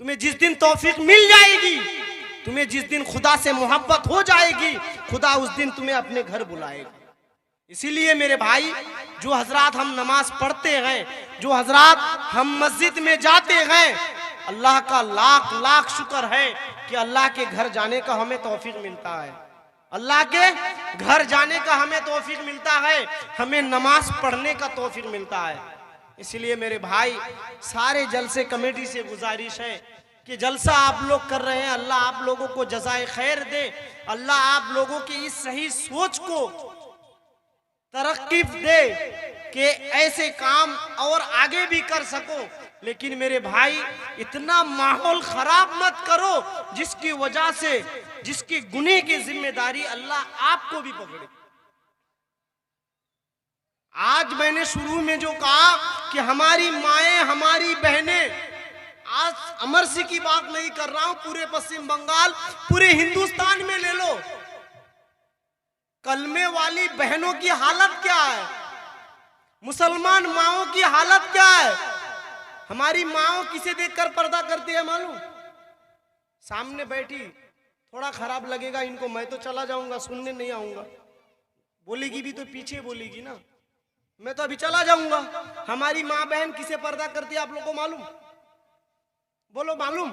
तुम्हें जिस दिन तौफीक मिल जाएगी, तुम्हें जिस दिन खुदा से मोहब्बत हो जाएगी, खुदा उस दिन तुम्हें अपने घर बुलाएगा। इसीलिए मेरे भाई, जो हजरात हम नमाज पढ़ते हैं, जो हजरात हम मस्जिद में जाते हैं, अल्लाह का लाख लाख शुक्र है कि अल्लाह के घर जाने का हमें तौफीक मिलता है। अल्लाह के घर जाने का हमें तौफीक मिलता है, हमें नमाज पढ़ने का तौफीक मिलता है। इसलिए मेरे भाई, सारे जलसे कमेटी से गुजारिश है कि जलसा आप लोग कर रहे हैं, अल्लाह आप लोगों को जज़ाए खैर दे, अल्लाह आप लोगों की इस सही सोच को तरक्की दे कि ऐसे काम और आगे भी कर सको। लेकिन मेरे भाई, इतना माहौल खराब मत करो जिसकी वजह से, जिसकी गुनाह की जिम्मेदारी अल्लाह आपको भी पकड़े। आज मैंने शुरू में जो कहा कि हमारी माएं, हमारी बहनें, आज अमरसी की बात नहीं कर रहा हूं, पूरे पश्चिम बंगाल, पूरे हिंदुस्तान में ले लो, कलमे वाली बहनों की हालत क्या है, मुसलमान माओं की हालत क्या है। हमारी माओ किसे देखकर पर्दा करती है मालूम? सामने बैठी, थोड़ा खराब लगेगा इनको, मैं तो चला जाऊंगा, सुनने नहीं आऊंगा, बोलेगी भी तो पीछे बोलेगी ना, मैं तो अभी चला जाऊंगा। हमारी माँ बहन किसे पर्दा करती है आप लोगों को मालूम? बोलो मालूम?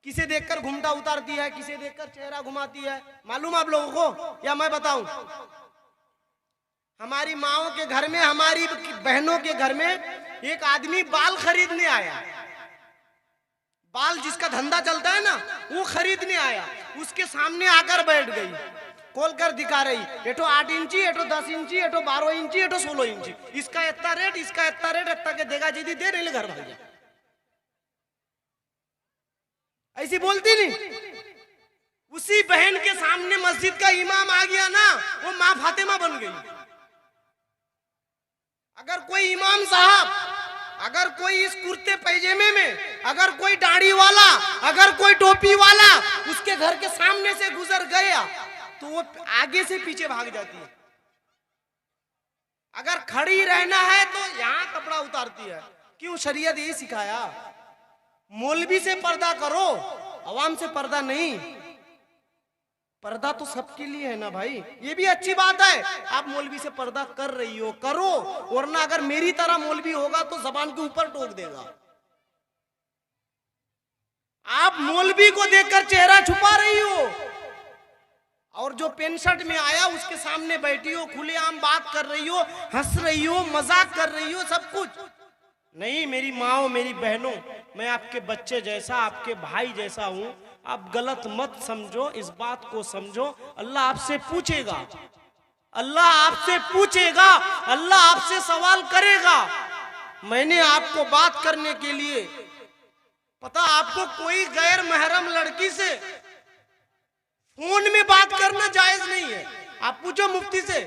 किसे देखकर घुमटा उतारती है, किसे देखकर चेहरा घुमाती है, मालूम आप लोगों को या मैं बताऊं? हमारी माओं के घर में, हमारी बहनों के घर में एक आदमी बाल खरीदने आया, बाल जिसका धंधा चलता है ना, वो खरीदने आया, उसके सामने आकर बैठ गई, खोल कर दिखा रही, एठो 8 इंची, एठो 10 इंची, एठो 12 इंची, एठो 16 इंची, इसका इतना रेट, इसका इतना रेट, इतना के देगा दीदी, दे नहीं घर भाई। ऐसी बोलती नहीं। उसी बहन के सामने मस्जिद का इमाम आ गया ना, वो माँ फातिमा बन गई। अगर कोई इमाम साहब, अगर कोई इस कुर्ते पैजामे में, अगर कोई दाढ़ी वाला, अगर कोई टोपी वाला उसके घर के सामने से गुजर गया तो वो आगे से पीछे भाग जाती है। अगर खड़ी रहना है तो यहां कपड़ा उतारती है। क्यों? शरीयत यही सिखाया, मौलवी से पर्दा करो, अवाम से पर्दा नहीं। पर्दा तो सबके लिए है ना भाई, ये भी अच्छी बात है। आप मौलवी से पर्दा कर रही हो, करो, वरना अगर मेरी तरह मौलवी होगा तो जबान के ऊपर टोक देगा। आप मौलवी को देखकर चेहरा छुपा रही हो, और जो पेन शर्ट में आया उसके सामने बैठी हो, खुलेआम बात कर रही हो, हंस रही हो, मजाक कर रही हो, सब कुछ नहीं। मेरी माओ, मेरी बहनों, मैं आपके बच्चे जैसा, आपके भाई जैसा हूं, आप गलत मत समझो, इस बात को समझो। अल्लाह आपसे पूछेगा, अल्लाह आपसे पूछेगा, अल्लाह आपसे सवाल करेगा। मैंने आपको बात करने के लिए, पता आपको कोई गैर महरम लड़की से फोन में बात करना जायज नहीं है। आप पूछो मुफ्ती से,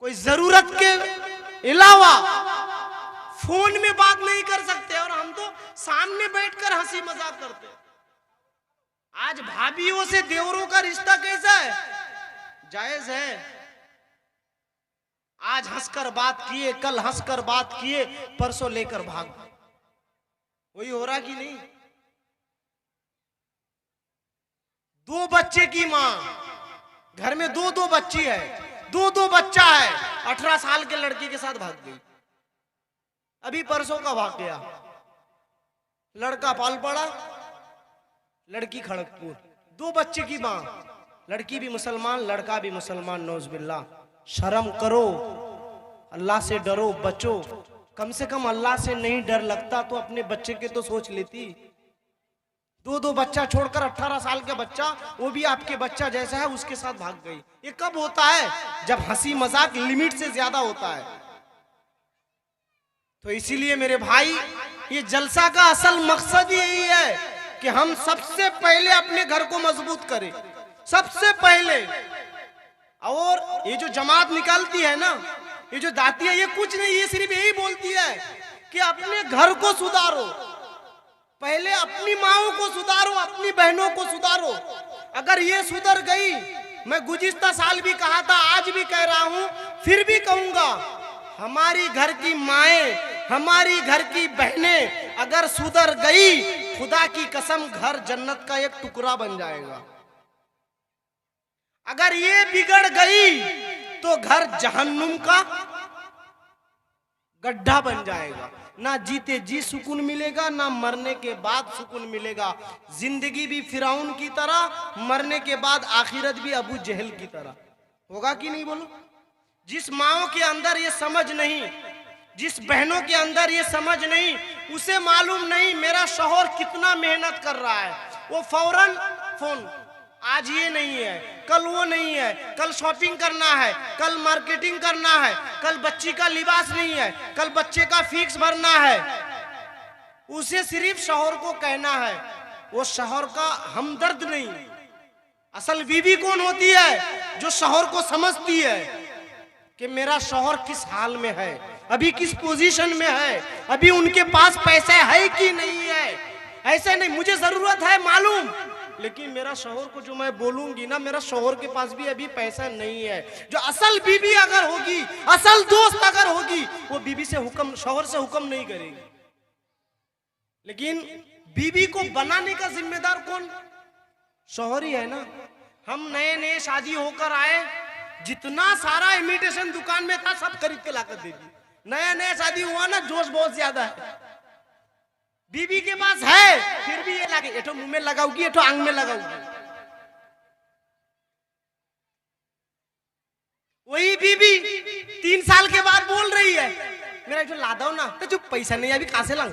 कोई जरूरत के अलावा फोन में बात नहीं कर सकते, और हम तो सामने बैठकर हंसी मजाक करते। आज भाभियों से देवरों का रिश्ता कैसा है? जायज है। आज हंसकर बात किए, कल हंसकर बात किए, परसों लेकर भाग, वही हो रहा कि नहीं? 2 बच्चे की मां, घर में 2-2 बच्ची है, 2-2 बच्चा है, 18 साल के लड़की के साथ भाग गई। अभी परसों का वाकया, लड़का पाल पड़ा, लड़की खड़गपुर, 2 बच्चे की मां, लड़की भी मुसलमान, लड़का भी मुसलमान। नौज़बिल्लाह। शर्म करो, अल्लाह से डरो, बचो। कम से कम अल्लाह से नहीं डर लगता तो अपने बच्चे के तो सोच लेती। 2-2 बच्चा छोड़कर 18 साल का बच्चा, वो भी आपके बच्चा जैसा है, उसके साथ भाग गई। ये कब होता है? जब हंसी मजाक लिमिट से ज्यादा होता है। तो इसीलिए मेरे भाई, ये जलसा का असल मकसद यही है कि हम सबसे पहले अपने घर को मजबूत करें, सबसे पहले। और ये जो जमात निकालती है ना, ये जो दाती है, ये कुछ नहीं, ये सिर्फ यही बोलती है कि अपने घर को सुधारो, पहले अपनी माओं को सुधारो, अपनी बहनों को सुधारो। अगर ये सुधर गई, मैं गुज़िश्ता साल भी कहा था, आज भी कह रहा हूं, फिर भी कहूंगा, हमारी घर की माएं, हमारी घर की बहनें अगर सुधर गई, खुदा की कसम घर जन्नत का एक टुकड़ा बन जाएगा। अगर ये बिगड़ गई तो घर जहन्नुम का गड्ढा बन जाएगा। ना जीते जी सुकून मिलेगा, ना मरने के बाद सुकून मिलेगा। जिंदगी भी फिरौन की तरह, मरने के बाद आखिरत भी अबू जहल की तरह। होगा कि नहीं बोलो? जिस माओ के अंदर ये समझ नहीं, जिस बहनों के अंदर ये समझ नहीं, उसे मालूम नहीं मेरा शौहर कितना मेहनत कर रहा है। वो फौरन फोन, आज ये नहीं है, कल वो नहीं है, कल शॉपिंग करना है, कल मार्केटिंग करना है, कल बच्ची का लिबास नहीं है, कल बच्चे का फीस भरना है। उसे सिर्फ शौहर को कहना है, वो शौहर का हमदर्द नहीं। असल बीवी कौन होती है? जो शौहर को समझती है कि मेरा शौहर किस हाल में है, अभी किस पोजीशन में है, अभी उनके पास पैसे है कि नहीं है। ऐसे नहीं मुझे जरूरत है मालूम, लेकिन मेरा शौहर को जो मैं बोलूंगी ना, मेरा शौहर के पास भी अभी पैसा नहीं है। जो असल बीवी अगर होगी, असल दोस्त अगर होगी, वो बीवी से हुक्म, शौहर से हुक्म नहीं करेगी। लेकिन बीवी को बनाने का जिम्मेदार कौन? शौहर ही है ना। हम नए नए शादी होकर आए, जितना सारा इमिटेशन दुकान में था सब खरीद के लाकर दे दी। नया नया शादी हुआ ना, जोश बहुत ज्यादा है। बीबी के पास है, फिर भी ये लगे एठो मुंह में लगाऊगी, एठो आंग में लगाऊगी। वही बीबी 3 साल के बाद बोल रही है, मेरा एठो ला दो ना, तो जो पैसा नहीं अभी कहां से लाऊं?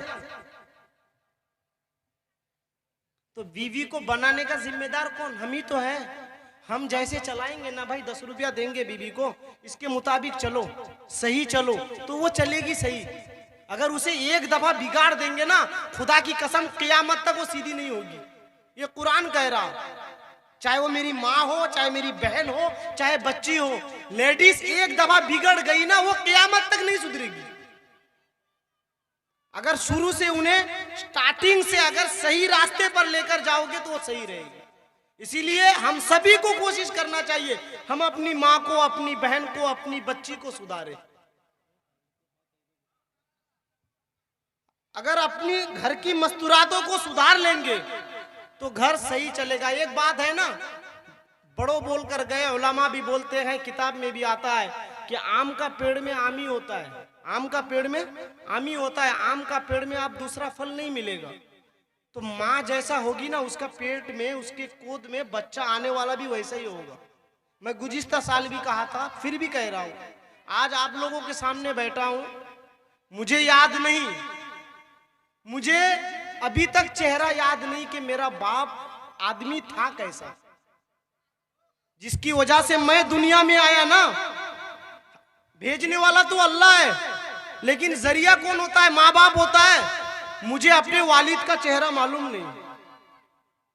तो बीवी को बनाने का जिम्मेदार कौन? हम ही तो है। हम जैसे चलाएंगे ना भाई, 10 रुपया देंगे बीवी को, इसके मुताबिक चलो, सही चलो, तो वो चलेगी सही। अगर उसे एक दफा बिगाड़ देंगे ना, खुदा की कसम क़यामत तक वो सीधी नहीं होगी। ये कुरान कह रहा। चाहे वो मेरी माँ हो, चाहे मेरी बहन हो, चाहे बच्ची हो, लेडीज एक दफा बिगड़ गई ना, वो क़यामत तक नहीं सुधरेगी। अगर शुरू से उन्हें स्टार्टिंग से अगर सही रास्ते पर लेकर जाओगे तो वो सही रहेगी। इसीलिए हम सभी को कोशिश करना चाहिए, हम अपनी माँ को, अपनी बहन को, अपनी बच्ची को सुधारें। अगर अपनी घर की मस्तूरातों को सुधार लेंगे तो घर सही चलेगा। एक बात है ना, बड़ों बोल कर गए, उलमा भी बोलते हैं, किताब में भी आता है कि आम का पेड़ में आम ही होता है, आम का पेड़ में आम ही होता है, आम का पेड़ में आप दूसरा फल नहीं मिलेगा। तो माँ जैसा होगी ना, उसका पेट में, उसके गोद में बच्चा आने वाला भी वैसा ही होगा। मैं गुज़िश्ता साल भी कहा था, फिर भी कह रहा हूँ, आज आप लोगों के सामने बैठा हूँ। मुझे याद नहीं, मुझे अभी तक चेहरा याद नहीं कि मेरा बाप आदमी था कैसा, जिसकी वजह से मैं दुनिया में आया ना। भेजने वाला तो अल्लाह है, लेकिन जरिया कौन होता है? माँ बाप होता है। मुझे अपने वालिद का चेहरा मालूम नहीं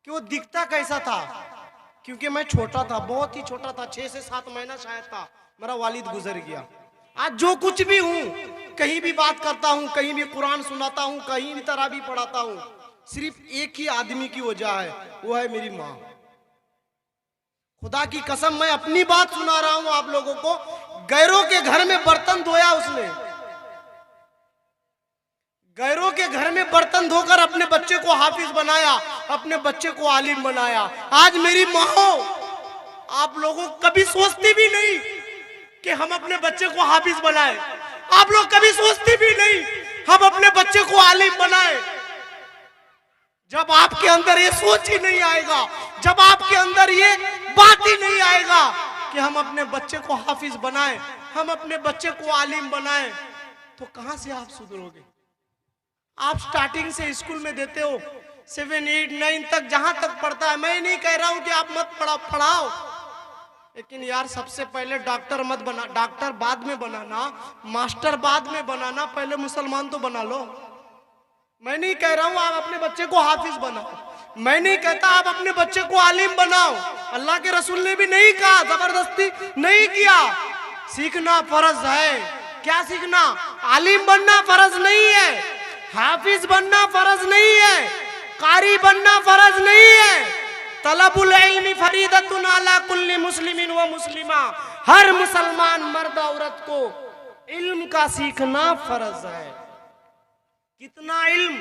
कि वो दिखता कैसा था, क्योंकि मैं छोटा था, बहुत ही छोटा था, 6 से 7 महीना शायद था, मेरा वालिद गुजर गया। आज जो कुछ भी हूँ, कहीं भी बात करता हूँ, कहीं भी कुरान सुनाता हूँ, कहीं भी तरावी पढ़ाता हूँ, सिर्फ एक ही आदमी की वजह है, वो है मेरी माँ। खुदा की कसम मैं अपनी बात सुना रहा हूँ आप लोगों को। गैरों के घर में बर्तन धोया उसने, गैरों के घर में बर्तन धोकर अपने बच्चे को हाफिज बनाया, अपने बच्चे को आलिम बनाया। आज मेरी माँ हो, आप लोगों कभी सोचती भी नहीं कि हम अपने बच्चे को हाफिज बनाए, आप लोग कभी सोचते भी नहीं हम अपने बच्चे को आलिम बनाए। जब आपके अंदर ये सोच ही नहीं आएगा, जब आपके अंदर ये बात ही नहीं आएगा कि हम अपने बच्चे को हाफिज बनाए, हम अपने बच्चे को आलिम बनाए, तो कहां से आप सुधरोगे? आप स्टार्टिंग से स्कूल में देते हो 7, 8, 9 तक, जहां तक पढ़ता है। मैं नहीं कह रहा हूं कि आप मत पढ़ाओ, लेकिन यार सबसे पहले डॉक्टर मत बना, डॉक्टर बाद में बनाना, मास्टर बाद में बनाना, पहले मुसलमान तो बना लो। मैं नहीं कह रहा हूं आप अपने बच्चे को हाफिज बनाओ, मैं नहीं कहता आप अपने बच्चे को आलिम बनाओ। अल्लाह के रसूल ने भी नहीं कहा, जबरदस्ती नहीं किया। सीखना फर्ज है। क्या सीखना? आलिम बनना फर्ज नहीं है, हाफिज बनना फर्ज नहीं है, कारी बनना फर्ज नहीं है। तलबुल इल्मी फरीदतुन अला कुल्ली मुस्लिमिन व मुस्लिमा, हर मुसलमान मर्द औरत को इल्म का सीखना फर्ज है। कितना इल्म?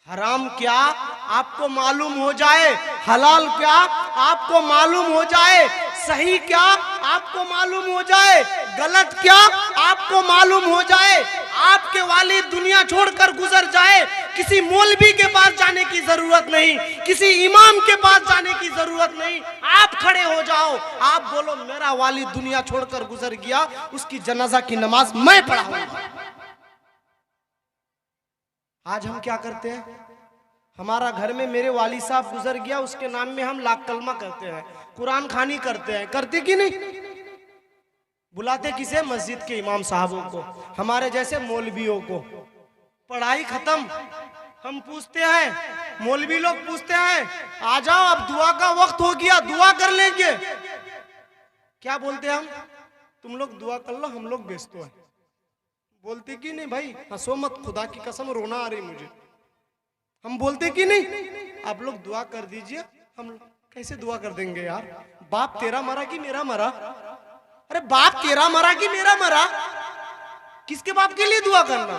हराम क्या आपको मालूम हो जाए, हलाल क्या आपको मालूम हो जाए, सही क्या आपको मालूम हो जाए, गलत क्या आपको मालूम हो जाए, आपके वालिद दुनिया छोड़कर गुजर जाए, किसी मौलवी के पास जाने की जरूरत नहीं, किसी इमाम के पास जाने की जरूरत नहीं। आप खड़े हो जाओ, आप बोलो मेरा वालिद दुनिया छोड़कर गुजर गया, उसकी जनाजा की नमाज मैं पढ़ाऊंगा। आज हम क्या करते हैं, हमारा घर में मेरे वालिद साहब गुजर गया, उसके नाम में हम लाख कलमा करते हैं, कुरान खानी करते हैं, करते कि नहीं? बुलाते किसे? मस्जिद के इमाम साहबों को, हमारे जैसे मौलवियों को। पढ़ाई खत्म, हम पूछते हैं, मौलवी लोग पूछते हैं आ जाओ अब दुआ का वक्त हो गया, दुआ कर लेंगे। क्या बोलते हैं हम? तुम लोग दुआ कर लो, हम लोग व्यस्त हैं। बोलते कि नहीं भाई? हंसो मत, खुदा की कसम रोना आ रही मुझे। हम बोलते कि नहीं आप लोग दुआ कर दीजिए। हम कैसे दुआ कर देंगे यार? बाप तेरा मरा कि मेरा मरा? अरे बाप तेरा मरा कि मेरा मरा? किसके बाप के लिए दुआ करना?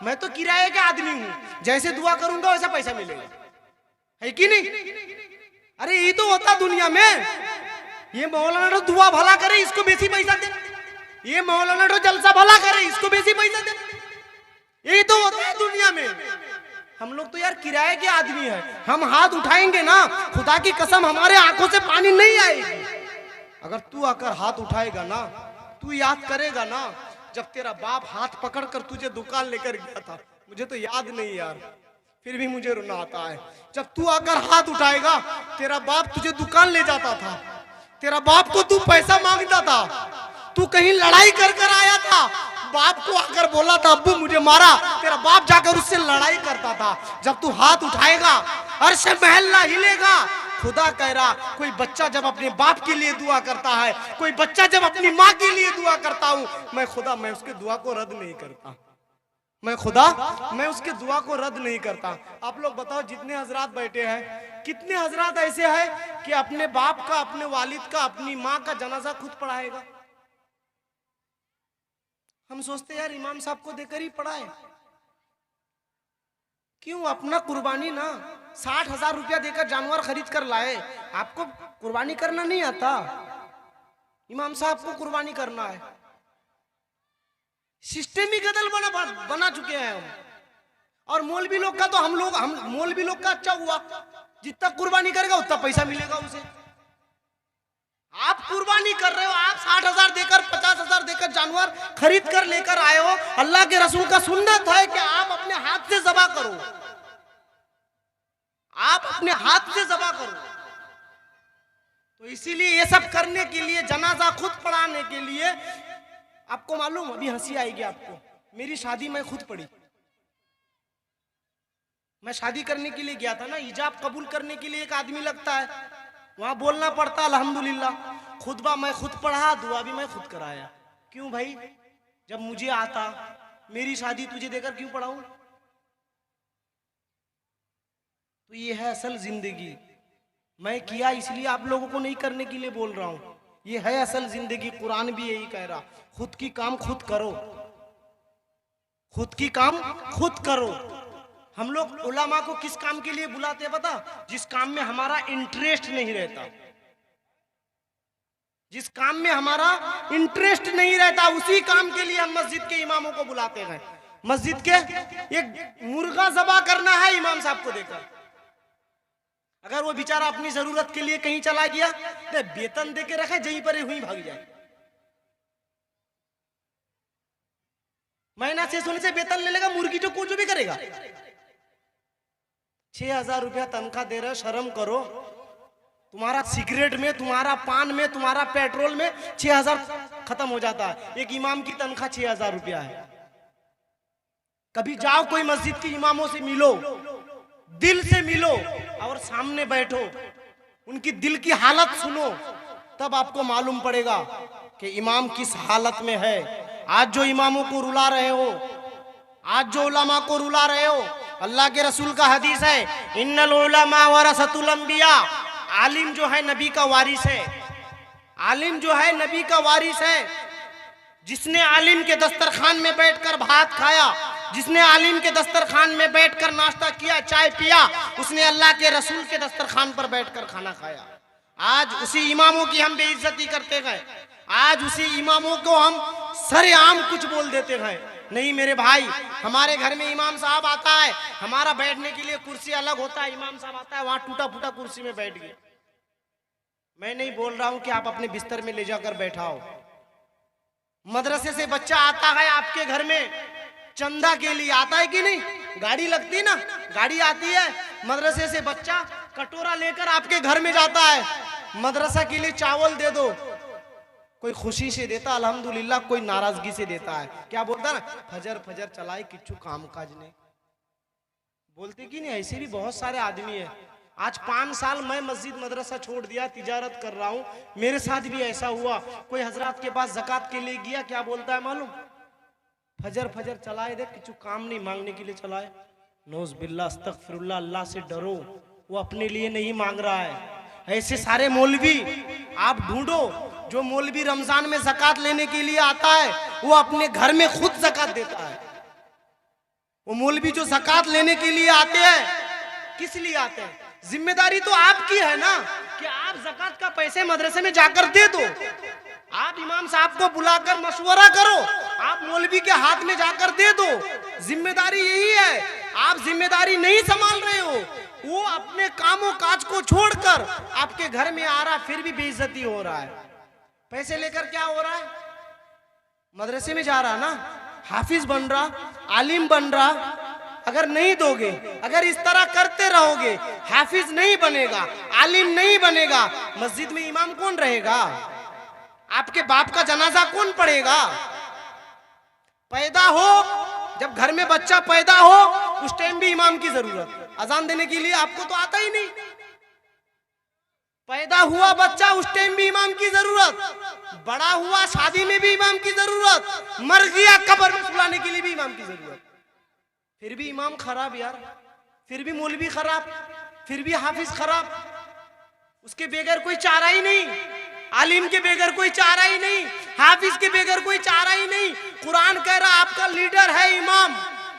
मैं तो किराए का आदमी हूं, जैसे दुआ करूंगा वैसा पैसा मिलेगा, है कि नहीं? अरे ये तो होता दुनिया में। ये मौलाना तो दुआ भला करे, इसको बेसी पैसा दे। ये मौलाना तो जलसा भला करे, इसको बेसी पैसा दे। यही तो होता है दुनिया में। हम लोग तो यार किराए के आदमी हैं, हम हाथ उठाएंगे ना, खुदा की कसम हमारे आंखों से पानी नहीं आएगी। अगर तू आकर हाथ उठाएगा ना, तू याद करेगा ना जब तेरा बाप हाथ पकड़कर तुझे दुकान लेकर गया था। मुझे तो याद नहीं यार, फिर भी मुझे रोना आता है। जब तू आकर हाथ उठाएगा, तेरा बाप तुझे दुकान ले जाता था, तेरा बाप को तू पैसा मांगता था, तू कहीं लड़ाई कर कर आया था, बाप को आकर बोला था अब्बू मुझे मारा, तेरा बाप जाकर उससे लड़ाई करता था। जब तू हाथ उठाएगा अर्श महल ना हिलेगा। खुदा कह रहा, कोई बच्चा जब अपने बाप के लिए दुआ करता है, कोई बच्चा जब अपनी माँ के लिए दुआ करता हूँ, मैं खुदा मैं उसके दुआ को रद्द नहीं करता। मैं खुदा मैं उसके दुआ को रद्द नहीं करता। आप लोग बताओ, जितने हजरात बैठे हैं, कितने हजरात ऐसे हैं कि अपने बाप का, अपने वालिद का, अपनी माँ का जनाजा खुद पढ़ाएगा? हम सोचते यार इमाम साहब को देकर ही पढ़ाए। क्यों? अपना कुर्बानी ना 60,000 रुपया देकर जानवर खरीद कर लाए। आपको कुर्बानी करना नहीं आता, इमाम साहब को कुर्बानी करना है। सिस्टम ही गदल बना चुके हैं हम। और मौलवी लोग का तो हम मौलवी लोग का अच्छा हुआ, जितना कुर्बानी करेगा उतना पैसा मिलेगा उसे। आप कुर्बानी कर रहे हो, आप 60,000 देकर 50,000 देकर जानवर खरीद कर लेकर आए हो। अल्लाह के रसूल का सुन्नत है कि आप अपने हाथ से ज़बह करो, आप अपने हाथ से ज़बह करो। तो इसीलिए ये सब करने के लिए, जनाजा खुद पढ़ाने के लिए, आपको मालूम, अभी हंसी आएगी आपको, मेरी शादी मैं खुद पढ़ी। मैं शादी करने के लिए गया था ना, हिजाब कबूल करने के लिए एक आदमी लगता है, वहां बोलना पड़ता अल्हम्दुलिल्लाह। खुतबा मैं खुद पढ़ा, दुआ भी मैं खुद कराया। क्यों भाई? जब मुझे आता, मेरी शादी तुझे देकर क्यों पढ़ाऊं? तो ये है असल जिंदगी। मैं किया इसलिए आप लोगों को नहीं करने के लिए बोल रहा हूं। ये है असल जिंदगी। कुरान भी यही कह रहा, खुद की काम खुद करो, खुद की काम खुद करो। हम लोग उलमा को किस काम के लिए बुलाते हैं पता? जिस काम में हमारा इंटरेस्ट नहीं रहता, जिस काम में हमारा इंटरेस्ट नहीं रहता, उसी काम के लिए हम मस्जिद के इमामों को बुलाते हैं। मस्जिद के एक मुर्गा ज़बह करना है इमाम साहब को देकर, अगर वो बेचारा अपनी जरूरत के लिए कहीं चला गया तो वेतन देके रखे, जहीं पर हुई भाग जाए। महीना शेष होने से वेतन ले लेगा, मुर्गी जो कुछ भी करेगा। 6,000 रुपया तनख्वाह दे रहे, शर्म करो। तुम्हारा सिगरेट में, तुम्हारा पान में, तुम्हारा पेट्रोल में 6,000 खत्म हो जाता है। एक इमाम की तनख्वाह 6,000 रुपया है। कभी जाओ कोई मस्जिद के इमामों से मिलो, दिल से मिलो और सामने बैठो, उनकी दिल की हालत सुनो, तब आपको मालूम पड़ेगा कि इमाम किस हालत में है। आज जो इमामों को रुला रहे हो, आज जो उलमा को रुला रहे हो, अल्लाह के रसूल का हदीस है, इन्नल उलमा वरसतुल अंबिया, आलिम जो है नबी का वारिस है। आलिम जो है नबी का वारिस है। जिसने आलिम के दस्तरखान में बैठकर भात खाया, जिसने आलिम के दस्तरखान में बैठकर नाश्ता किया, चाय पिया, उसने अल्लाह के रसूल के दस्तरखान पर बैठकर खाना खाया। आज उसी इमामों की हम बेइज्जती करते गए, आज उसी इमामों को हम सरेआम कुछ बोल देते हैं। नहीं मेरे भाई, हमारे घर में इमाम साहब आता है, हमारा बैठने के लिए कुर्सी अलग होता है, इमाम साहब आता है वहां टूटा फूटा कुर्सी में बैठ गए। मैं नहीं बोल रहा हूं कि आप अपने बिस्तर में ले जाकर बैठाओ। मदरसे से बच्चा आता है आपके घर में चंदा के लिए, आता है कि नहीं? गाड़ी लगती है ना, गाड़ी आती है, मदरसे से बच्चा कटोरा लेकर आपके घर में जाता है, मदरसा के लिए चावल दे दो। कोई खुशी से देता अल्हम्दुलिल्लाह, कोई नाराजगी से देता है। क्या बोलता ना, फजर फजर चलाए किच्छु काम काज नहीं, बोलते कि नहीं? ऐसे भी बहुत सारे आदमी है। आज 5 साल मैं मस्जिद मदरसा छोड़ दिया, तिजारत कर रहा हूँ, मेरे साथ भी ऐसा हुआ। कोई हजरत के पास ज़कात के लिए गया, क्या बोलता है मालूम? फजर फजर चलाए दे, किच्छु काम नहीं, मांगने के लिए चलाए। नौज बिल्ला, अस्तगफिरुल्लाह, अल्लाह से डरो, वो अपने लिए नहीं मांग रहा है। ऐसे सारे मौलवी आप ढूंढो, जो मौलवी रमजान में ज़कात लेने के लिए आता है वो अपने घर में खुद ज़कात देता है। वो मौलवी जो ज़कात लेने के लिए आते हैं, किस लिए आते हैं? जिम्मेदारी तो आपकी है ना कि आप ज़कात का पैसे मदरसे में जाकर दे दो। आप इमाम साहब को बुलाकर मशवरा करो, आप मौलवी के हाथ में जाकर दे दो। जिम्मेदारी यही है। आप जिम्मेदारी नहीं संभाल रहे हो, वो अपने कामों काज को छोड़कर आपके घर में आ रहा, फिर भी बेइज्जती हो रहा है। पैसे लेकर क्या हो रहा है? मदरसे में जा रहा ना, हाफिज बन रहा, आलिम बन रहा। अगर नहीं दोगे, अगर इस तरह करते रहोगे, हाफिज नहीं बनेगा, आलिम नहीं बनेगा, मस्जिद में इमाम कौन रहेगा? आपके बाप का जनाजा कौन पढ़ेगा? पैदा हो, जब घर में बच्चा पैदा हो उस टाइम भी इमाम की जरूरत, अजान देने के लिए आपको तो आता ही नहीं। पैदा हुआ बच्चा, उस टाइम भी इमाम की जरूरत, बड़ा हुआ शादी में भी इमाम की जरूरत, मर गया कब्र में सुलाने के लिए भी इमाम की जरूरत। फिर भी इमाम खराब यार, फिर भी मौलवी खराब, फिर भी हाफिज खराब। उसके बगैर कोई चारा ही नहीं, आलिम के बगैर कोई चारा ही नहीं, हाफिज के बगैर कोई चारा ही नहीं। कुरान कह रहा आपका लीडर है इमाम,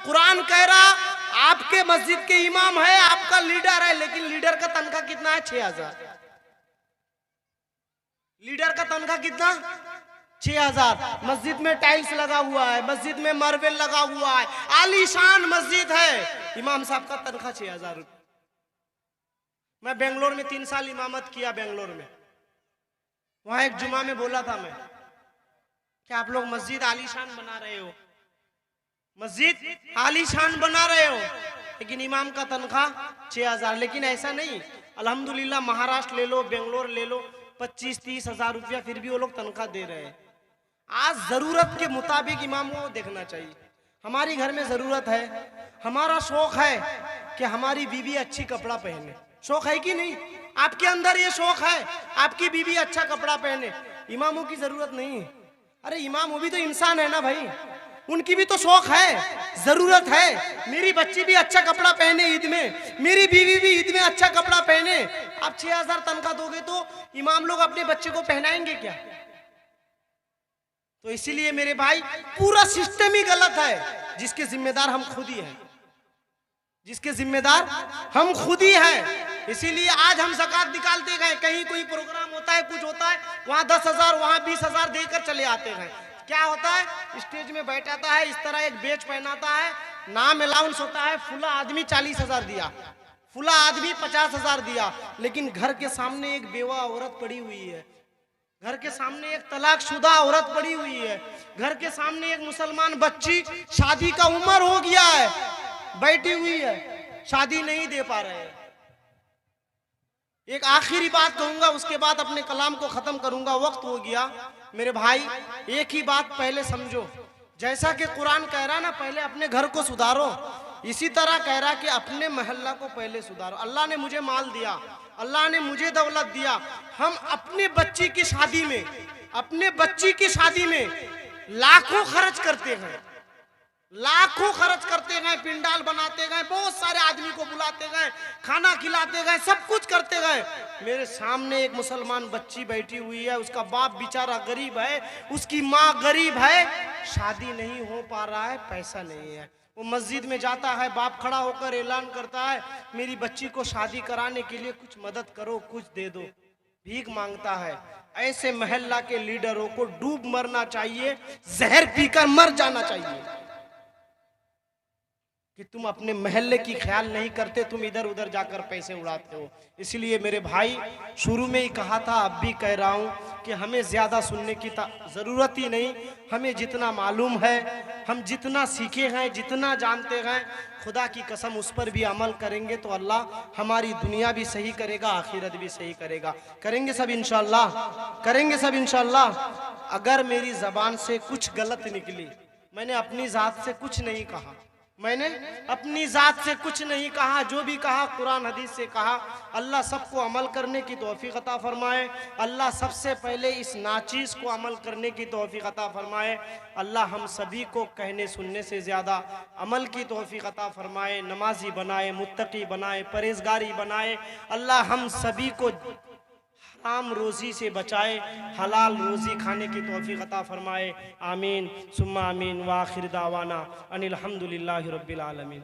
कुरान कह रहा आपके मस्जिद के इमाम है, आपका लीडर है, लेकिन लीडर का तनख्वाह कितना है? 6000। लीडर का तनख्वाह कितना? 6000। मस्जिद में टाइल्स लगा हुआ है, मस्जिद में मार्बल लगा हुआ है, आलीशान मस्जिद है, इमाम साहब का तनख्वाह 6000 रुपये। मैं बेंगलोर में 3 साल इमामत किया, बेंगलोर में। वहां एक जुमा में बोला था मैं कि आप लोग मस्जिद आलीशान बना रहे हो, मस्जिद आलीशान बना रहे हो, लेकिन इमाम का तनख्वाह 6000। लेकिन ऐसा नहीं, अल्हम्दुलिल्लाह महाराष्ट्र ले लो, बेंगलोर ले लो, 25-30 हजार रुपया फिर भी वो लोग तनख्वाह दे रहे हैं। आज जरूरत के मुताबिक इमामों को देखना चाहिए। हमारी घर में जरूरत है, हमारा शौक है कि हमारी बीवी अच्छी कपड़ा पहने, शौक है कि नहीं? आपके अंदर ये शौक है, आपकी बीवी अच्छा कपड़ा पहने, इमामों की जरूरत नहीं। अरे इमाम वो भी तो इंसान है ना भाई, उनकी भी तो शौक है, जरूरत है। मेरी बच्ची भी अच्छा कपड़ा पहने ईद में, मेरी बीवी भी ईद में अच्छा कपड़ा पहने। आप 6000 तनख्वाह दोगे तो इमाम लोग अपने बच्चे को पहनाएंगे क्या? तो इसीलिए मेरे भाई पूरा सिस्टम ही गलत है, जिसके जिम्मेदार हम खुद ही हैं, जिसके जिम्मेदार हम खुद ही हैं। इसीलिए आज हम ज़कात निकालते गए, कहीं कोई प्रोग्राम होता है, कुछ होता है, वहां 10,000 वहां 20,000 देकर चले आते गए। क्या होता है? स्टेज में बैठाता है, इस तरह एक बेच पहनाता है, नाम अलाउंस होता है, फुला आदमी 40,000 दिया, फुला आदमी 50,000 दिया, लेकिन घर के सामने एक बेवा औरत पड़ी हुई है, घर के सामने एक तलाकशुदा औरत पड़ी हुई है, घर के सामने एक मुसलमान बच्ची शादी का उम्र हो गया है, बैठी हुई है, शादी नहीं दे पा रहे हैं। एक आखिरी बात कहूंगा, उसके बाद अपने कलाम को खत्म करूंगा, वक्त हो गया। मेरे भाई एक ही बात पहले समझो, जैसा कि कुरान कह रहा ना पहले अपने घर को सुधारो, इसी तरह कह रहा कि अपने मोहल्ला को पहले सुधारो। अल्लाह ने मुझे माल दिया, अल्लाह ने मुझे दौलत दिया, हम अपने बच्ची की शादी में, अपने बच्ची की शादी में लाखों खर्च करते हैं, लाखों खर्च करते गए, पिंडाल बनाते गए, बहुत सारे आदमी को बुलाते गए, खाना खिलाते गए, सब कुछ करते गए। मेरे सामने एक मुसलमान बच्ची बैठी हुई है, उसका बाप बेचारा गरीब है, उसकी माँ गरीब है, शादी नहीं हो पा रहा है, पैसा नहीं है। वो मस्जिद में जाता है, बाप खड़ा होकर ऐलान करता है, मेरी बच्ची को शादी कराने के लिए कुछ मदद करो, कुछ दे दो। भीख मांगता है। ऐसे मोहल्ला के लीडरों को डूब मरना चाहिए, जहर पीकर मर जाना चाहिए कि तुम अपने मोहल्ले की ख्याल नहीं करते, तुम इधर उधर जाकर पैसे उड़ाते हो। इसलिए मेरे भाई, शुरू में ही कहा था, अब भी कह रहा हूँ कि हमें ज़्यादा सुनने की ज़रूरत ही नहीं। हमें जितना मालूम है, हम जितना सीखे हैं, जितना जानते हैं, खुदा की कसम उस पर भी अमल करेंगे तो अल्लाह हमारी दुनिया भी सही करेगा, आखिरत भी सही करेगा। करेंगे सब इंशाअल्लाह, करेंगे सब इंशाअल्लाह। अगर मेरी ज़बान से कुछ गलत निकली, मैंने अपनी ज़ात से कुछ नहीं कहा, मैंने अपनी ज़ात से कुछ नहीं कहा, जो भी कहा कुरान हदीस से कहा। अल्लाह सबको अमल करने की तौफीक अता फरमाए। अल्लाह सबसे पहले इस नाचीज़ को अमल करने की तौफीक अता फरमाए। अल्लाह हम सभी को कहने सुनने से ज़्यादा अमल की तौफीक अता फरमाए, नमाजी बनाए, मुत्तकी बनाए, परहेज़गारी बनाए। अल्लाह हम सभी को हराम रोज़ी से बचाए, हलाल रोज़ी खाने की तौफीक अता फरमाए। आमीन सुम्मा आमीन। व आखिर दावाना अनिल हम्दुलिल्लाहि रब्बिल आलमीन।